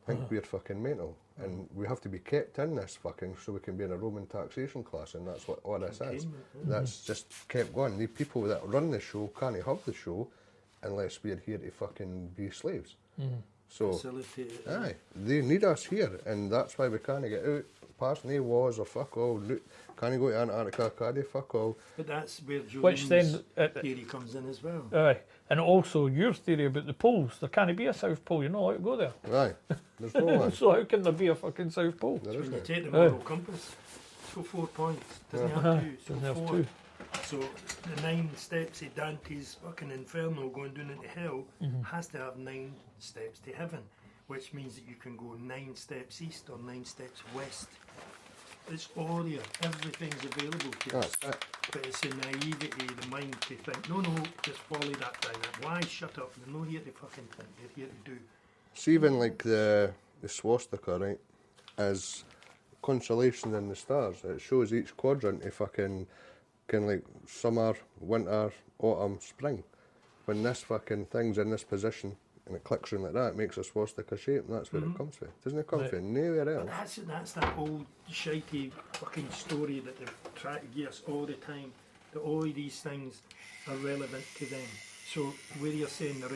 think we're fucking mental, and we have to be kept in this fucking so we can be in a Roman taxation class, and that's what all this is. That's just kept going. The people that run the show can't have the show unless we're here to fucking be slaves. So, Facilitate. aye, they need us here, and that's why we can't get out past no wars or fuck all. Can't go to Antarctica, can't do fuck all. But that's where Which Jolene's then, theory comes in as well. Aye. And also your theory about the poles. There can't be a South Pole, you're not allowed to go there. Aye, there's no one. So how can there be a fucking South Pole? There When isn't you it? take the moral compass, it's got 4 points. Doesn't have 2, it's Doesn't got have 4. 2. So the 9 steps of Dante's fucking Inferno going down into hell has to have 9 steps to heaven, which means that you can go 9 steps east or 9 steps west. It's all there, everything's available to us. That's it. But it's the naivety of the mind to think, no, just follow that thing. Why shut up? You're not here to fucking think, you're here to do. See, even like the swastika, right, is constellation in the stars. It shows each quadrant of fucking, like summer, winter, autumn, spring. When this fucking thing's in this position and it clicks around like that, it makes a swastika shape, and that's where it comes from. Doesn't it come from nowhere But else? that's that old shitey fucking story that they've tried to give us all the time, that all of these things are relevant to them. So where you're saying the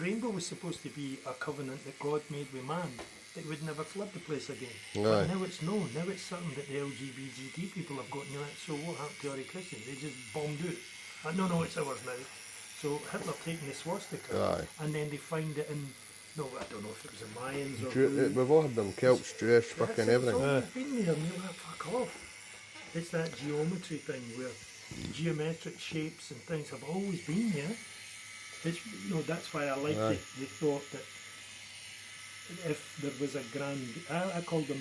rainbow was supposed to be a covenant that God made with man, that would never flood the place again. Aye. But now it's known, now it's something that the LGBT people have got, and you're like, so what happened to Hare Krishna? They just bombed out. No, it's ours now. So Hitler taking the swastika, Aye. and then they find it in, no, I don't know if it was the Mayans or We've all had them Celts, Jewish, fucking It's everything. always been there, and you're like, fuck off. It's that geometry thing where geometric shapes and things have always been there. It's, that's why I like the thought that if there was a grand, I call them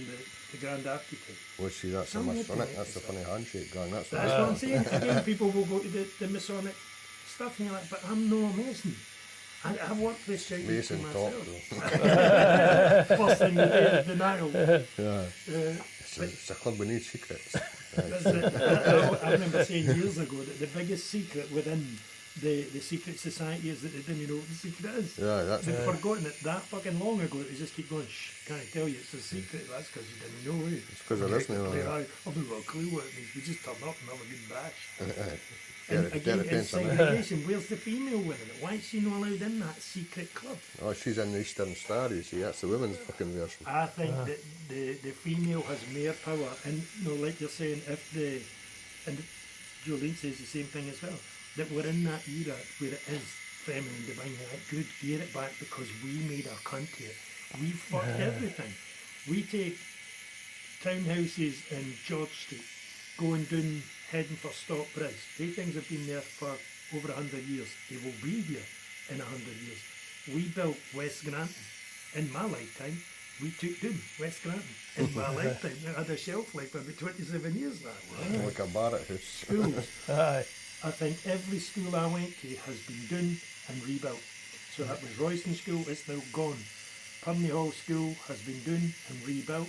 the grand architect. Well, see, that's a Somebody Masonic, had to that's a make funny handshake gang, that's That's what I'm saying. Again, people will go to the Masonic stuff, and you're like, but I'm no Mason. I worked this out Mason for talk, myself. though. First thing you do, denial. Yeah. It's a club with no secrets. That's it. I remember saying years ago that the biggest secret within the secret society is that they didn't know what the secret is. Yeah, that's They've it. forgotten it that fucking long ago. They just keep going, shh, can't I tell you it's a secret? That's because you didn't know it. It's 'cause there isn't any. I've not got a clue what it means. We just turn up and have a good bash. Yeah, And it again, depends it's on it. segregation. Where's the female within it? Why is she not allowed in that secret club? Oh, she's in the Eastern Star, you see, that's the women's fucking version. I think that the female has more power, and like you're saying, and Jolene says the same thing as well, that we're in that era where it is feminine divine. Like, good, get it back because we made our cunt here. We fucked everything. We take townhouses in George Street, going down, heading for Stockbridge. These things have been there for over 100 years. They will be here in 100 years. We built West Granton. In my lifetime, we took down West Granton. In my lifetime, it had a shelf life of about 27 years. That Like a Barrett house. schools. Aye. I think every school I went to has been done and rebuilt. So that was Royston School, it's now gone. Pumney Hall School has been done and rebuilt.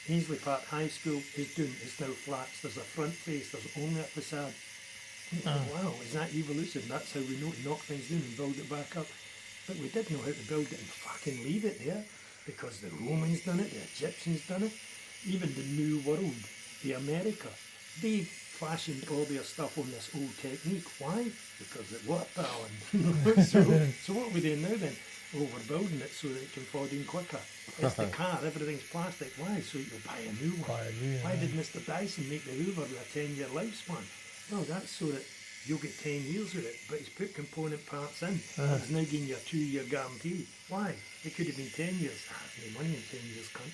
Ainsley Park High School is done, it's now flats. There's a front face, there's only a facade. Wow, is that evolution? That's how we know to knock things down and build it back up. But we did know how to build it and fucking leave it there, because the Romans done it, the Egyptians done it, even the New World, the America, they fashioned all their stuff on this old technique. Why? Because it worked, Alan. so what are we doing now then? Oh, we're building it so that it can fall down quicker. It's the car, everything's plastic. Why? So you'll buy a new one. Why did Mr. Dyson make the Hoover with a 10-year lifespan? Well, that's so that you'll get 10 years with it, but he's put component parts in. He's now giving you a 2-year guarantee. Why? It could have been 10 years. No money in 10 years, cunt.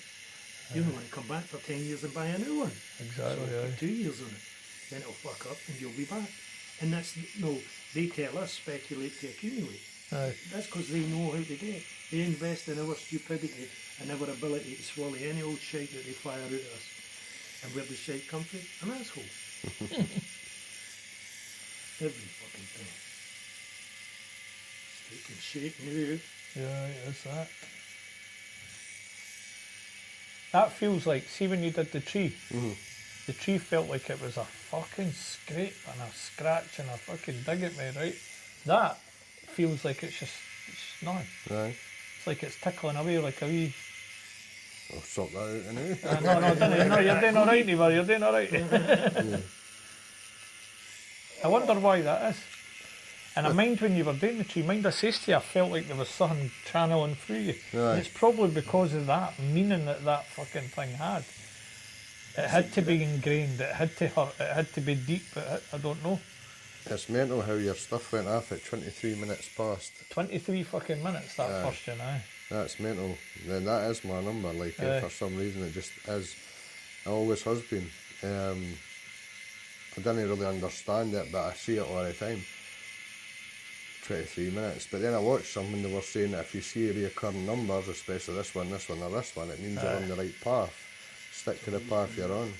You don't want to come back for 10 years and buy a new one. Exactly, So put 2 years on it. Then it'll fuck up and you'll be back. And that's, no, they tell us speculate to accumulate. That's because they know how to do it. They invest in our stupidity and our ability to swallow any old shite that they fire out at us. And where does shite come from? An asshole. Every fucking thing. Steak and shake now. Yeah, it's that. That feels like, see when you did the tree, the tree felt like it was a fucking scrape and a scratch and a fucking dig at me, right? That feels like it's just nothing. Right. It's like it's tickling away like a wee... I'll sort that out anyway. No, you're doing alright, Neva, you're doing alright. I wonder why that is. And I mind when you were doing the tree, mind I says to you, I felt like there was something channeling through you. Right. And it's probably because of that meaning that fucking thing had. It had to be ingrained, it had to hurt, it had to be deep, I don't know. It's mental how your stuff went off at 23 minutes past. 23 fucking minutes that first one, aye. That's mental. Then that is my number, like for some reason it just is. It always has been. I didn't really understand it, but I see it all the time. 23 minutes. But then I watched something, they were saying that if you see reoccurring numbers, especially this one, or this one, it means you're on the right path. Stick to the path you're on.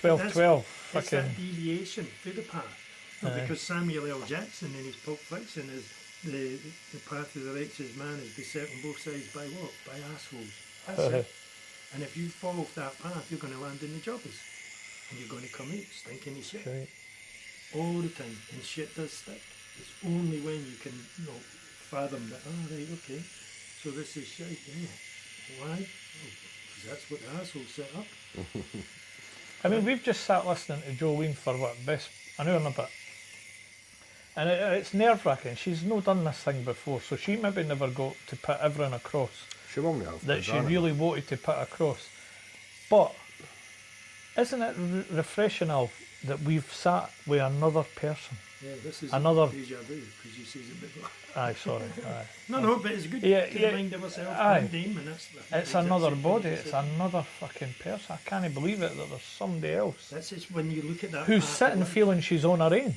12-12, It's fucking... that deviation through the path. Because Samuel L. Jackson in his Pulp Fiction is the path of the righteous man is beset on both sides by what? By assholes. That's it. And if you fall off that path, you're going to land in the jobbers. And you're going to come out stinking of shit. Right. All the time. And shit does stick. It's only when you can, fathom that, right, okay, so this is shit, yeah. Why? Because that's what the assholes set up. I mean, we've just sat listening to Jolene for what, best an hour and a bit. And it's nerve-wracking. She's not done this thing before, so she maybe never got to put everything across She won't have that she really wanted to put across. But isn't it refreshing, Al, that we've sat with another person? Yeah, this is Another- deja vu, because you see it before. Aye, sorry. Aye. No, but it's good Yeah, to yeah, remind ourselves aye. one name, and that's It's another body, it's another fucking person. I can't believe it that there's somebody else That's just when you look at that. who's path sitting of life. feeling she's on her own.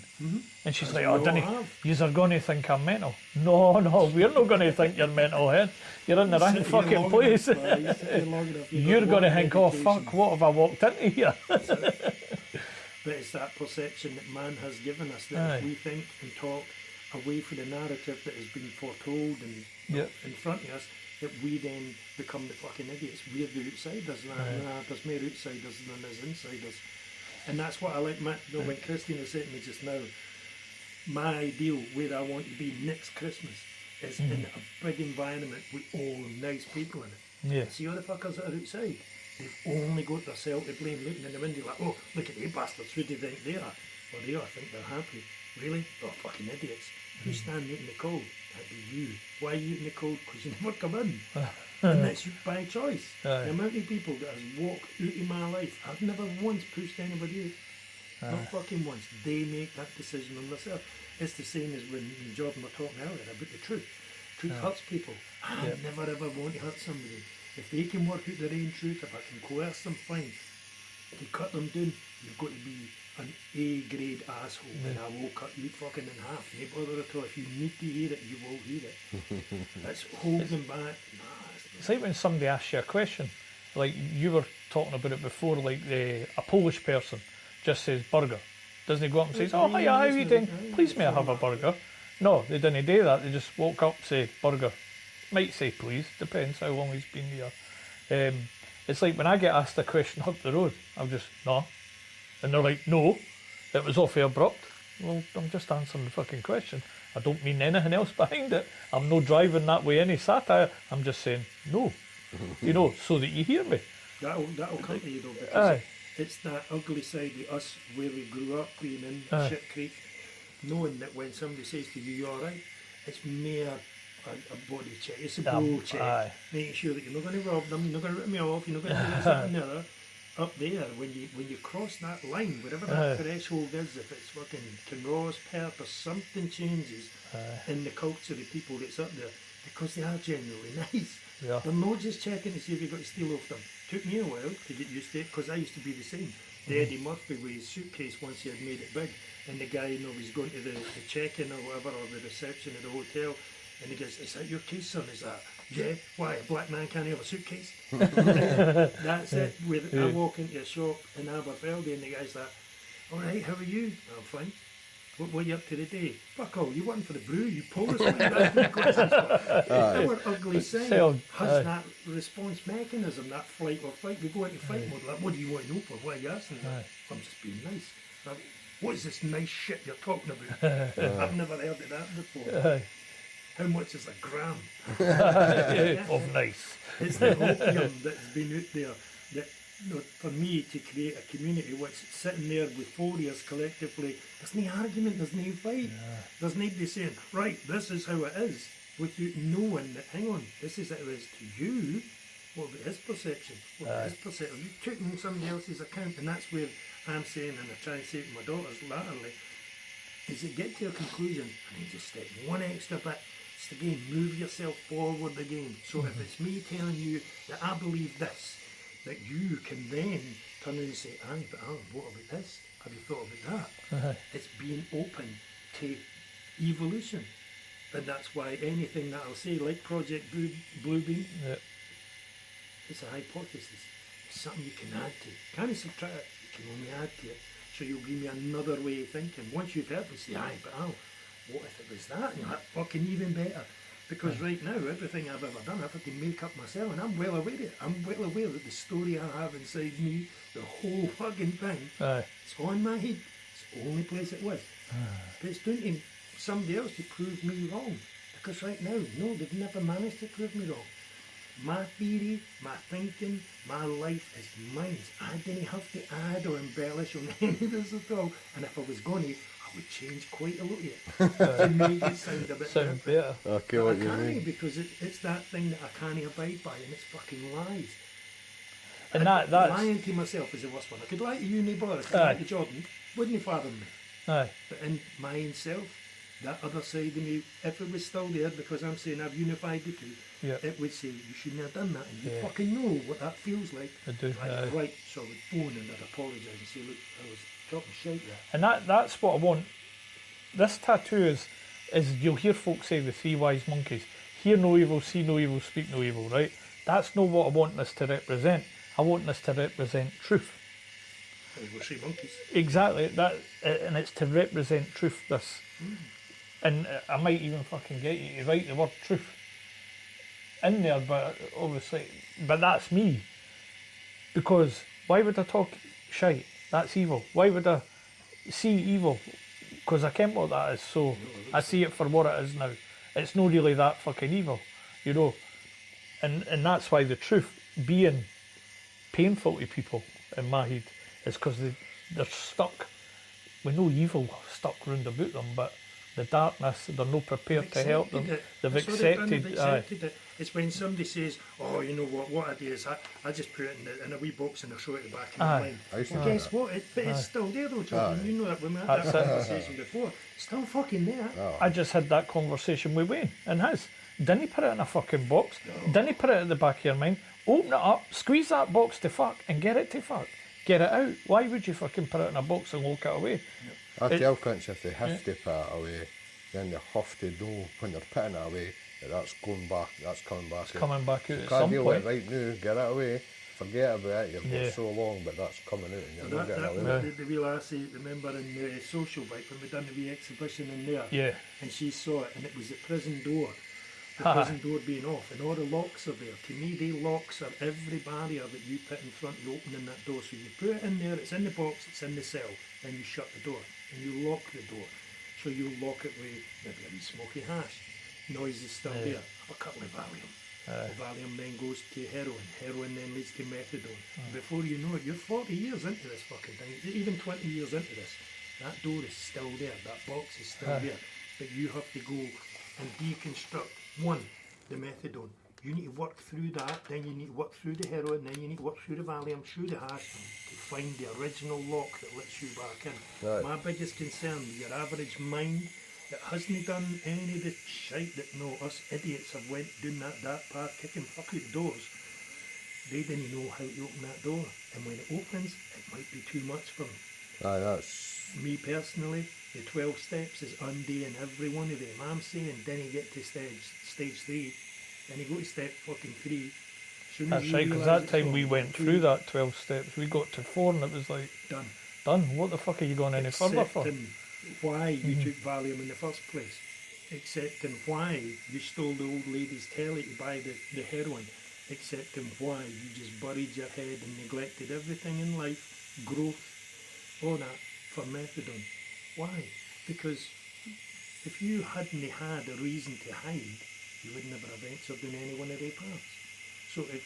And she's As like, we oh, all Dinny, have. yous are going to think I'm mental. No, we're not going to think you're mental, head. You're in the wrong Sit here fucking long place. enough, you sit here long enough, you've You're got going to one think, oh meditation. fuck, what have I walked into here? But it's that perception that man has given us that Aye. if we think and talk away from the narrative that has been foretold and Yep. in front of us, that we then become the fucking idiots. We're the outsiders. Nah, there's more outsiders than there's insiders. And that's what I like, when Christina said to me just now, my ideal where I want to be next Christmas is in a big environment with all nice people in it. Yeah. See all the fuckers that are outside? They've only got themselves to blame, looking in the window like, oh, look at these bastards, who do you think they are? Well, they all think they're happy. Really? They're fucking idiots. Who's standing out in the cold? That'd be you. Why are you in the cold? Because you never come in. And that's you by choice. Aye. The amount of people that has walked out in my life, I've never once pushed anybody out. Not fucking once. They make that decision on themselves. It's the same as when Jordan were talking earlier about the truth. Truth hurts people. I never ever want to hurt somebody. If they can work out their own truth, if I can coerce them, fine. To cut them down, you've got to be an A-grade asshole, and I will cut you fucking in half. No bother at all. If you need to hear it, you will hear it. Let's hold them back. Nah, It's like when somebody asks you a question, like you were talking about it before, like a Polish person just says burger. Doesn't he go up and says, oh, hiya, how are you doing? Please may I have a burger? No, they didn't do that. They just walk up, say burger. Might say please, depends how long he's been here. It's like when I get asked a question up the road, I'm just, no. And they're like, no, it was awfully abrupt. well, I'm just answering the fucking question. I don't mean anything else behind it. I'm no driving that way any satire. I'm just saying no, you know, so that you hear me. That'll come to you though, because Aye. it's that ugly side of us where we grew up being in Aye. shit creek, knowing that when somebody says to you, "You're alright," it's mere a body check, it's a bro check, aye. making sure that you're not going to rob them, you're not going to rip me off, you're not going to do this that, and the other. Up there, when you cross that line, whatever that threshold is, if it's fucking Kinross, Perth, or something changes in the culture of people that's up there, because they are genuinely nice. Yeah. They're not just checking to see if you've got to steal off them. Took me a while to get used to it, because I used to be the same. The Eddie Murphy with his suitcase once he had made it big, and the guy, you know, was going to the check-in or whatever, or the reception of the hotel, and he goes, "Is that your case, son?" Is that? "Yeah." "Why, a black man can't have a suitcase?" That's it. I walk into a shop in Aberfeldy and the guy's like, "Alright, how are you?" "I'm fine." What are you up to today?" "Fuck all, you went for the brew, you Polish man." That's what questions for. Our ugly side has that response mechanism, that flight or fight. We go into fight mode, like, "What do you want to know for? Why are you asking me?" "I'm just being nice." Like, "What is this nice shit you're talking about?" I've never heard of that before. How much is a gram? Of nice. It's the opium that's been out there that, you know, for me to create a community which sitting there with 4 years collectively, there's no argument, there's no fight. There's nobody saying, "Right, this is how it is," without knowing that, hang on, this is how it is to you. What about his perception? What about his perception? You took in somebody else's account, and that's where I'm saying, and I try and say it to my daughters latterly, is it get to a conclusion, and then just step one extra bit. It's again, move yourself forward again. So if it's me telling you that I believe this, that you can then turn around and say, "Aye, but Alan, what about this? Have you thought about that?" It's being open to evolution. And that's why anything that I'll say, like Project Bluebeam, it's a hypothesis. It's something you can add to. Can't subtract it, you can only add to it. So you'll give me another way of thinking. Once you've heard me say, "Aye, but Al, what if it was that?" And you're like, fucking even better. Because right now, everything I've ever done, I've had to make up myself, and I'm well aware of it. I'm well aware that the story I have inside me, the whole fucking thing, it's on my head. It's the only place it was. But it's down to somebody else to prove me wrong. Because right now, no, they've never managed to prove me wrong. My theory, my thinking, my life is mine. I didn't have to add or embellish on any of this at all. And if I was going to, I would change quite a lot of it to make it sound a bit better. Okay, But what I you can't, mean? because it's that thing that I can't abide by, and it's fucking lies. And that's lying to myself is the worst one. I could lie to you, no bother. I could lie to Jordan, wouldn't he fathom me? aye. But in my own self, that other side of me, if it was still there, because I'm saying I've unified the two, it would say, "You shouldn't have done that," and you fucking know what that feels like. I do. Right, so I would phone and I'd apologise and say, "Look, I was talking shit there." And that's what I want. This tattoo is you'll hear folk say the 3 wise monkeys: hear no evil, see no evil, speak no evil, right? That's not what I want this to represent. I want this to represent truth. We're 3 monkeys. Exactly, that, and it's to represent truth, this. And I might even fucking get you to write the word truth in there, but obviously, but that's me. Because why would I talk shite? That's evil. Why would I see evil? Because I can't what that is, so I see it for what it is now. It's not really that fucking evil, you know. And that's why the truth being painful to people in my head is because they're stuck with no evil stuck round about them, but the darkness, they're not prepared to help them. They've accepted it. It's when somebody says, "Oh, you know what I do is I just put it in a wee box and I show it at the back of my mind." Well, guess what? It's still there though, Jordan. You know that when we had that conversation before. It's still fucking there. I just had that conversation with Wayne and his. Didn't he put it in a fucking box? Didn't he put it at the back of your mind? Open it up, squeeze that box to fuck and get it to fuck. Get it out. Why would you fucking put it in a box and lock it away? I tell cunts if they have to put it away, then they have to know when they're putting it away that that's going back, that's coming back. It's coming back out at Can't some deal point. with it right now, get it away, forget about it, you've got so long, but that's coming out and you're not getting it away. The wee lassie, remember in the social bike when we done the wee exhibition in there? Yeah. And she saw it and it was the prison door. the prison door being off, and all the locks are there. To me, the locks are every barrier that you put in front of opening that door. So you put it in there, it's in the box, it's in the cell, then you shut the door, and you lock the door. So you lock it with maybe a wee smoky hash. Noise is still there. Have a couple of Valium. The Valium then goes to heroin. Heroin then leads to methadone. Before you know it, you're 40 years into this fucking thing. Even 20 years into this. That door is still there. That box is still there. But you have to go and deconstruct. One, the methadone. You need to work through that, then you need to work through the heroin, then you need to work through the Valium, through the hash, to find the original lock that lets you back in. Right. My biggest concern with your average mind that hasn't done any of the shite that us idiots have went doing that part, kicking fuck out the doors. They didn't know how to open that door. And when it opens, it might be too much for them. That's... Me personally, the 12 steps is undoing every one of them. I'm saying then you get to stage 3, then you go to step fucking 3. That's right, because that time we went through that 12 steps, we got to 4 and it was like, done. What the fuck are you going any further for? Accepting why you took Valium in the first place. Accepting why you stole the old lady's telly to buy the heroin. Accepting why you just buried your head and neglected everything in life, growth, all that, for methadone. Why? Because if you hadn't had a reason to hide, you would never have ventured in any one of their paths. So if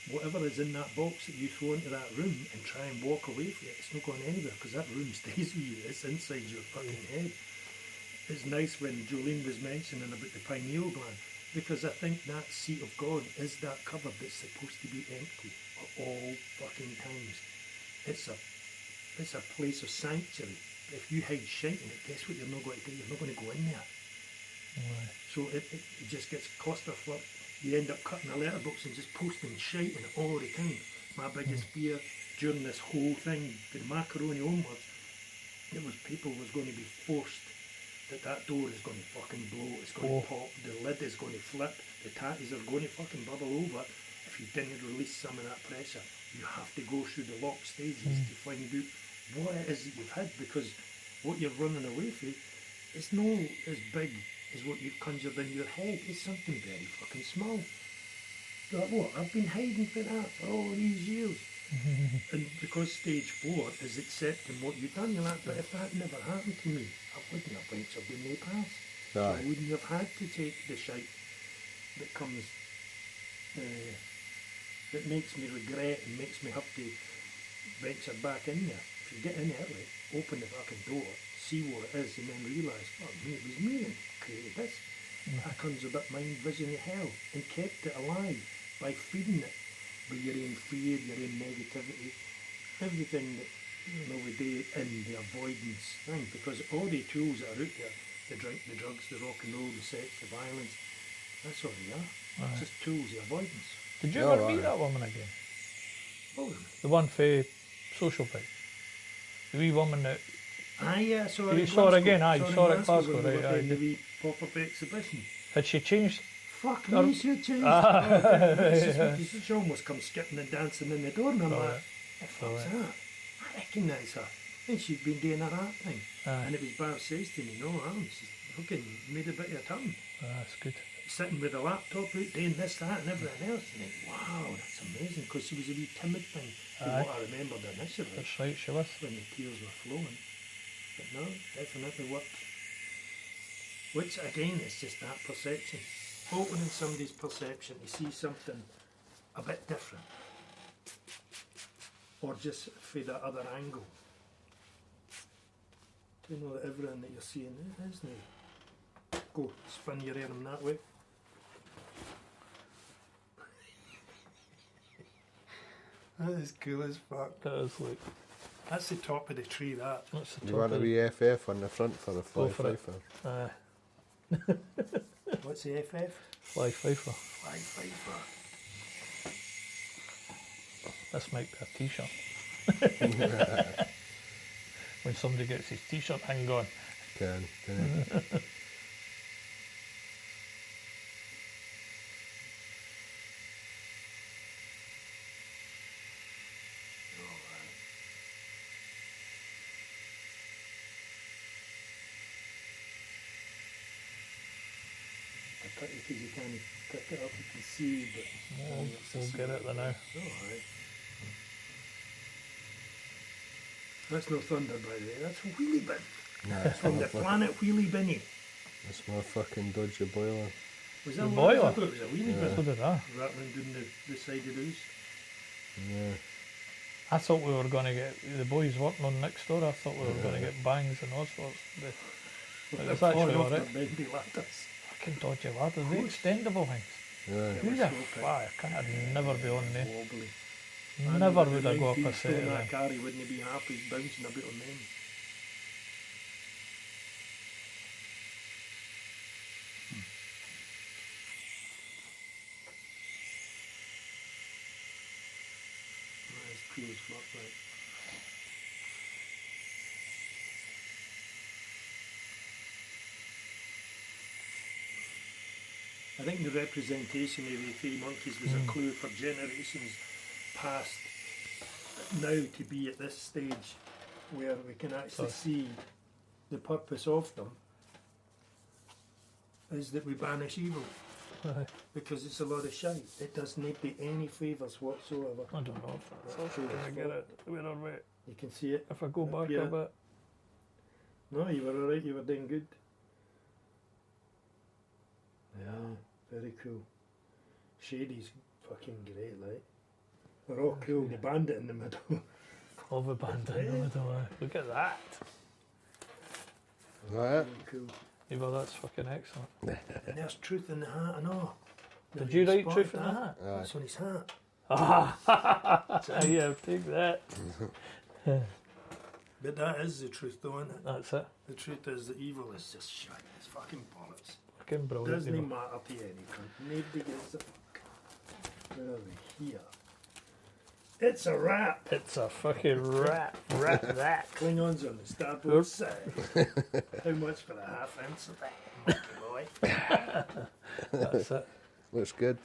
whatever is in that box that you throw into that room and try and walk away from it, it's not going anywhere, because that room stays with you. It's inside your fucking head. It's nice when Jolene was mentioning about the pineal gland, because I think that seat of God is that cupboard that's supposed to be empty at all fucking times. It's a place of sanctuary. If you hide shite in it, guess what you're not going to do? You're not going to go in there. So it just gets clusterfuck. You end up cutting a letterbox and just posting shite in it all the time. My biggest fear during this whole thing, the macaroni onwards, it was people was going to be forced that door is going to fucking blow, it's going to pop, the lid is going to flip, the tatties are going to fucking bubble over. If you didn't release some of that pressure, you have to go through the lock stages to find out what it is that you've had, because what you're running away from is no as big as what you've conjured in your head. It's something very fucking small. Like what? I've been hiding for that for all these years. And because stage 4 is accepting what you've done, you're like, but if that never happened to me, I wouldn't have ventured in my past. So I wouldn't have had to take the shite that comes, that makes me regret and makes me have to venture back in there. If you get in early, open the fucking door, see what it is, and then realise, fuck me, it was me that created this. I conjured up mind vision of hell and kept it alive by feeding it with your own fear, your own negativity, everything that we do in the avoidance thing, because all the tools that are out there, the drink, the drugs, the rock and roll, the sex, the violence, that's all they are. It's just tools of avoidance. Did you ever meet that woman again? Oh, The one for Social Bite? The wee woman that... yeah, so you saw her again, you saw her at Glasgow, right? The wee pop-up exhibition. Had she changed? Fuck me, she changed. She almost come skipping and dancing in the door, and I'm like, what the fuck's that? I recognise her. And she'd been doing her art thing. And it was Barb says to me, no, Alan, she's fucking made a bit of a turn. That's good. Sitting with a laptop out, doing this, that, and everything else. And I think, wow, that's amazing, because she was a wee timid thing. What I remembered initially. That's right, she was. When the tears were flowing. But no, definitely worked. Which, again, is just that perception. Opening somebody's perception to see something a bit different. Or just for the other angle. Do you know that everything that you're seeing is now? Go, spin your arm that way. That is cool as fuck. That is like... That's the top of the tree, that. That's the top You want a wee FF on the front for the Fly Fifer? What's the FF? Fly Fifer. Fly Fifer. This might be a t-shirt. When somebody gets his t-shirt hang on. Can Pretty because you can't pick it up, you can see, but We'll get it there now. alright. That's no thunder, by the way, that's a wheelie bin. Nah, it's From the my planet Wheelie Binny. it's my fucking dodgy boiler. Was The that what boiler? it was? I thought it was a wheelie So bin. did I. Rattling down the side of those. Yeah. I thought we were going to get, the boys working on next door, I thought we were going to get bangs and all sorts. But it's actually Falling off alright. the bendy ladders. Fucking dodgy ladders, the extendable things. Yeah. Who the fuck? I'd never be on there. Wobbly. Never would I go up a 19 set stone of that them. car, he wouldn't be happy bouncing about on them. That's cool as fuck, right? I think the representation of the three monkeys was a clue for generations past now to be at this stage where we can actually see the purpose of them is that we banish evil because it's a lot of shite. It does not do any favours whatsoever. I don't know if that's Cool Can as I get fuck. it? Where are we? You can see it. If I go back Yeah. a bit. No, you were alright, you were doing good. Yeah, very cool. Shady's fucking great, like. They're all cool, the bandit in the middle. Love a band in the middle. Look at that. Is that it? Very cool. Yeah, well, that's fucking excellent. And there's truth in the hat and all. Did Have you write spotted truth in the hat? Aye. That's on his hat. Ah, yeah, take that. But that is the truth though, isn't it? That's it. The truth is that evil is just shite. It's fucking bollocks. Fucking brilliant. Doesn't Even. matter to any cunt. Nobody gives a fuck. Where are we here? It's a wrap. It's a fucking wrap. Wrap that. Klingons on the starboard side. How much for a half ounce of that, monkey boy? That's it. Looks good.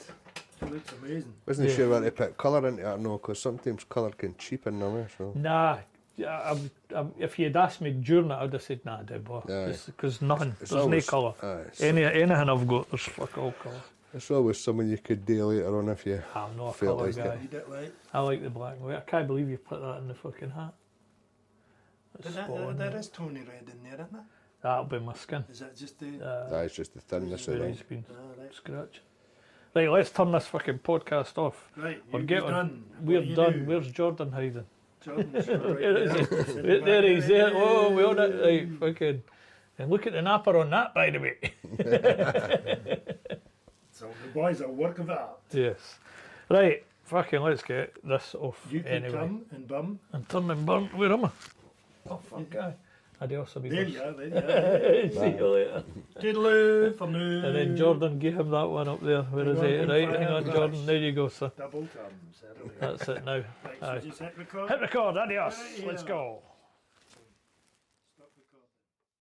It looks amazing. Wasn't Yeah. sure where to put colour into it, no, because sometimes colour can cheapen them, so. Nah, if you'd asked me during it, I'd have said, nah, Deborah. Aye. Because nothing. It's There's always- no colour. Aye, it's, Anything I've got, there's fuck all colour. it's always someone you could do later on if you I'm not a felt colour like guy. it. Read it right. I like the black and white. I can't believe you put that in the fucking hat. That's But spot on, there mate. is Tony Red in there, isn't there? That'll be my skin. Is that just the... That's just the thinness of He's it. been right. scratch. Right, let's turn this fucking podcast off. Right, We're you're getting- done. We're What do you done. do? Where's Jordan hiding? Jordan's right Where is he? there. There he's there. Oh, we on it. Right, fucking. And look at the napper on that, by the way. So the boys are work of art. Yes. Right, fucking let's get this off You can anyway. come and bum. And turn and burn. Where am I? Oh, fuck, guy. Adios, There amigos. you are, there you are. See you later. Toodaloo for now. And then Jordan, give him that one up there. Where is Hang it? on, Right, fire hang on, back. Jordan. There you go, sir. Double thumbs. There we go. That's it now. Right, so Aye. just hit record. Hit record. Adios. Right, Let's yeah. go.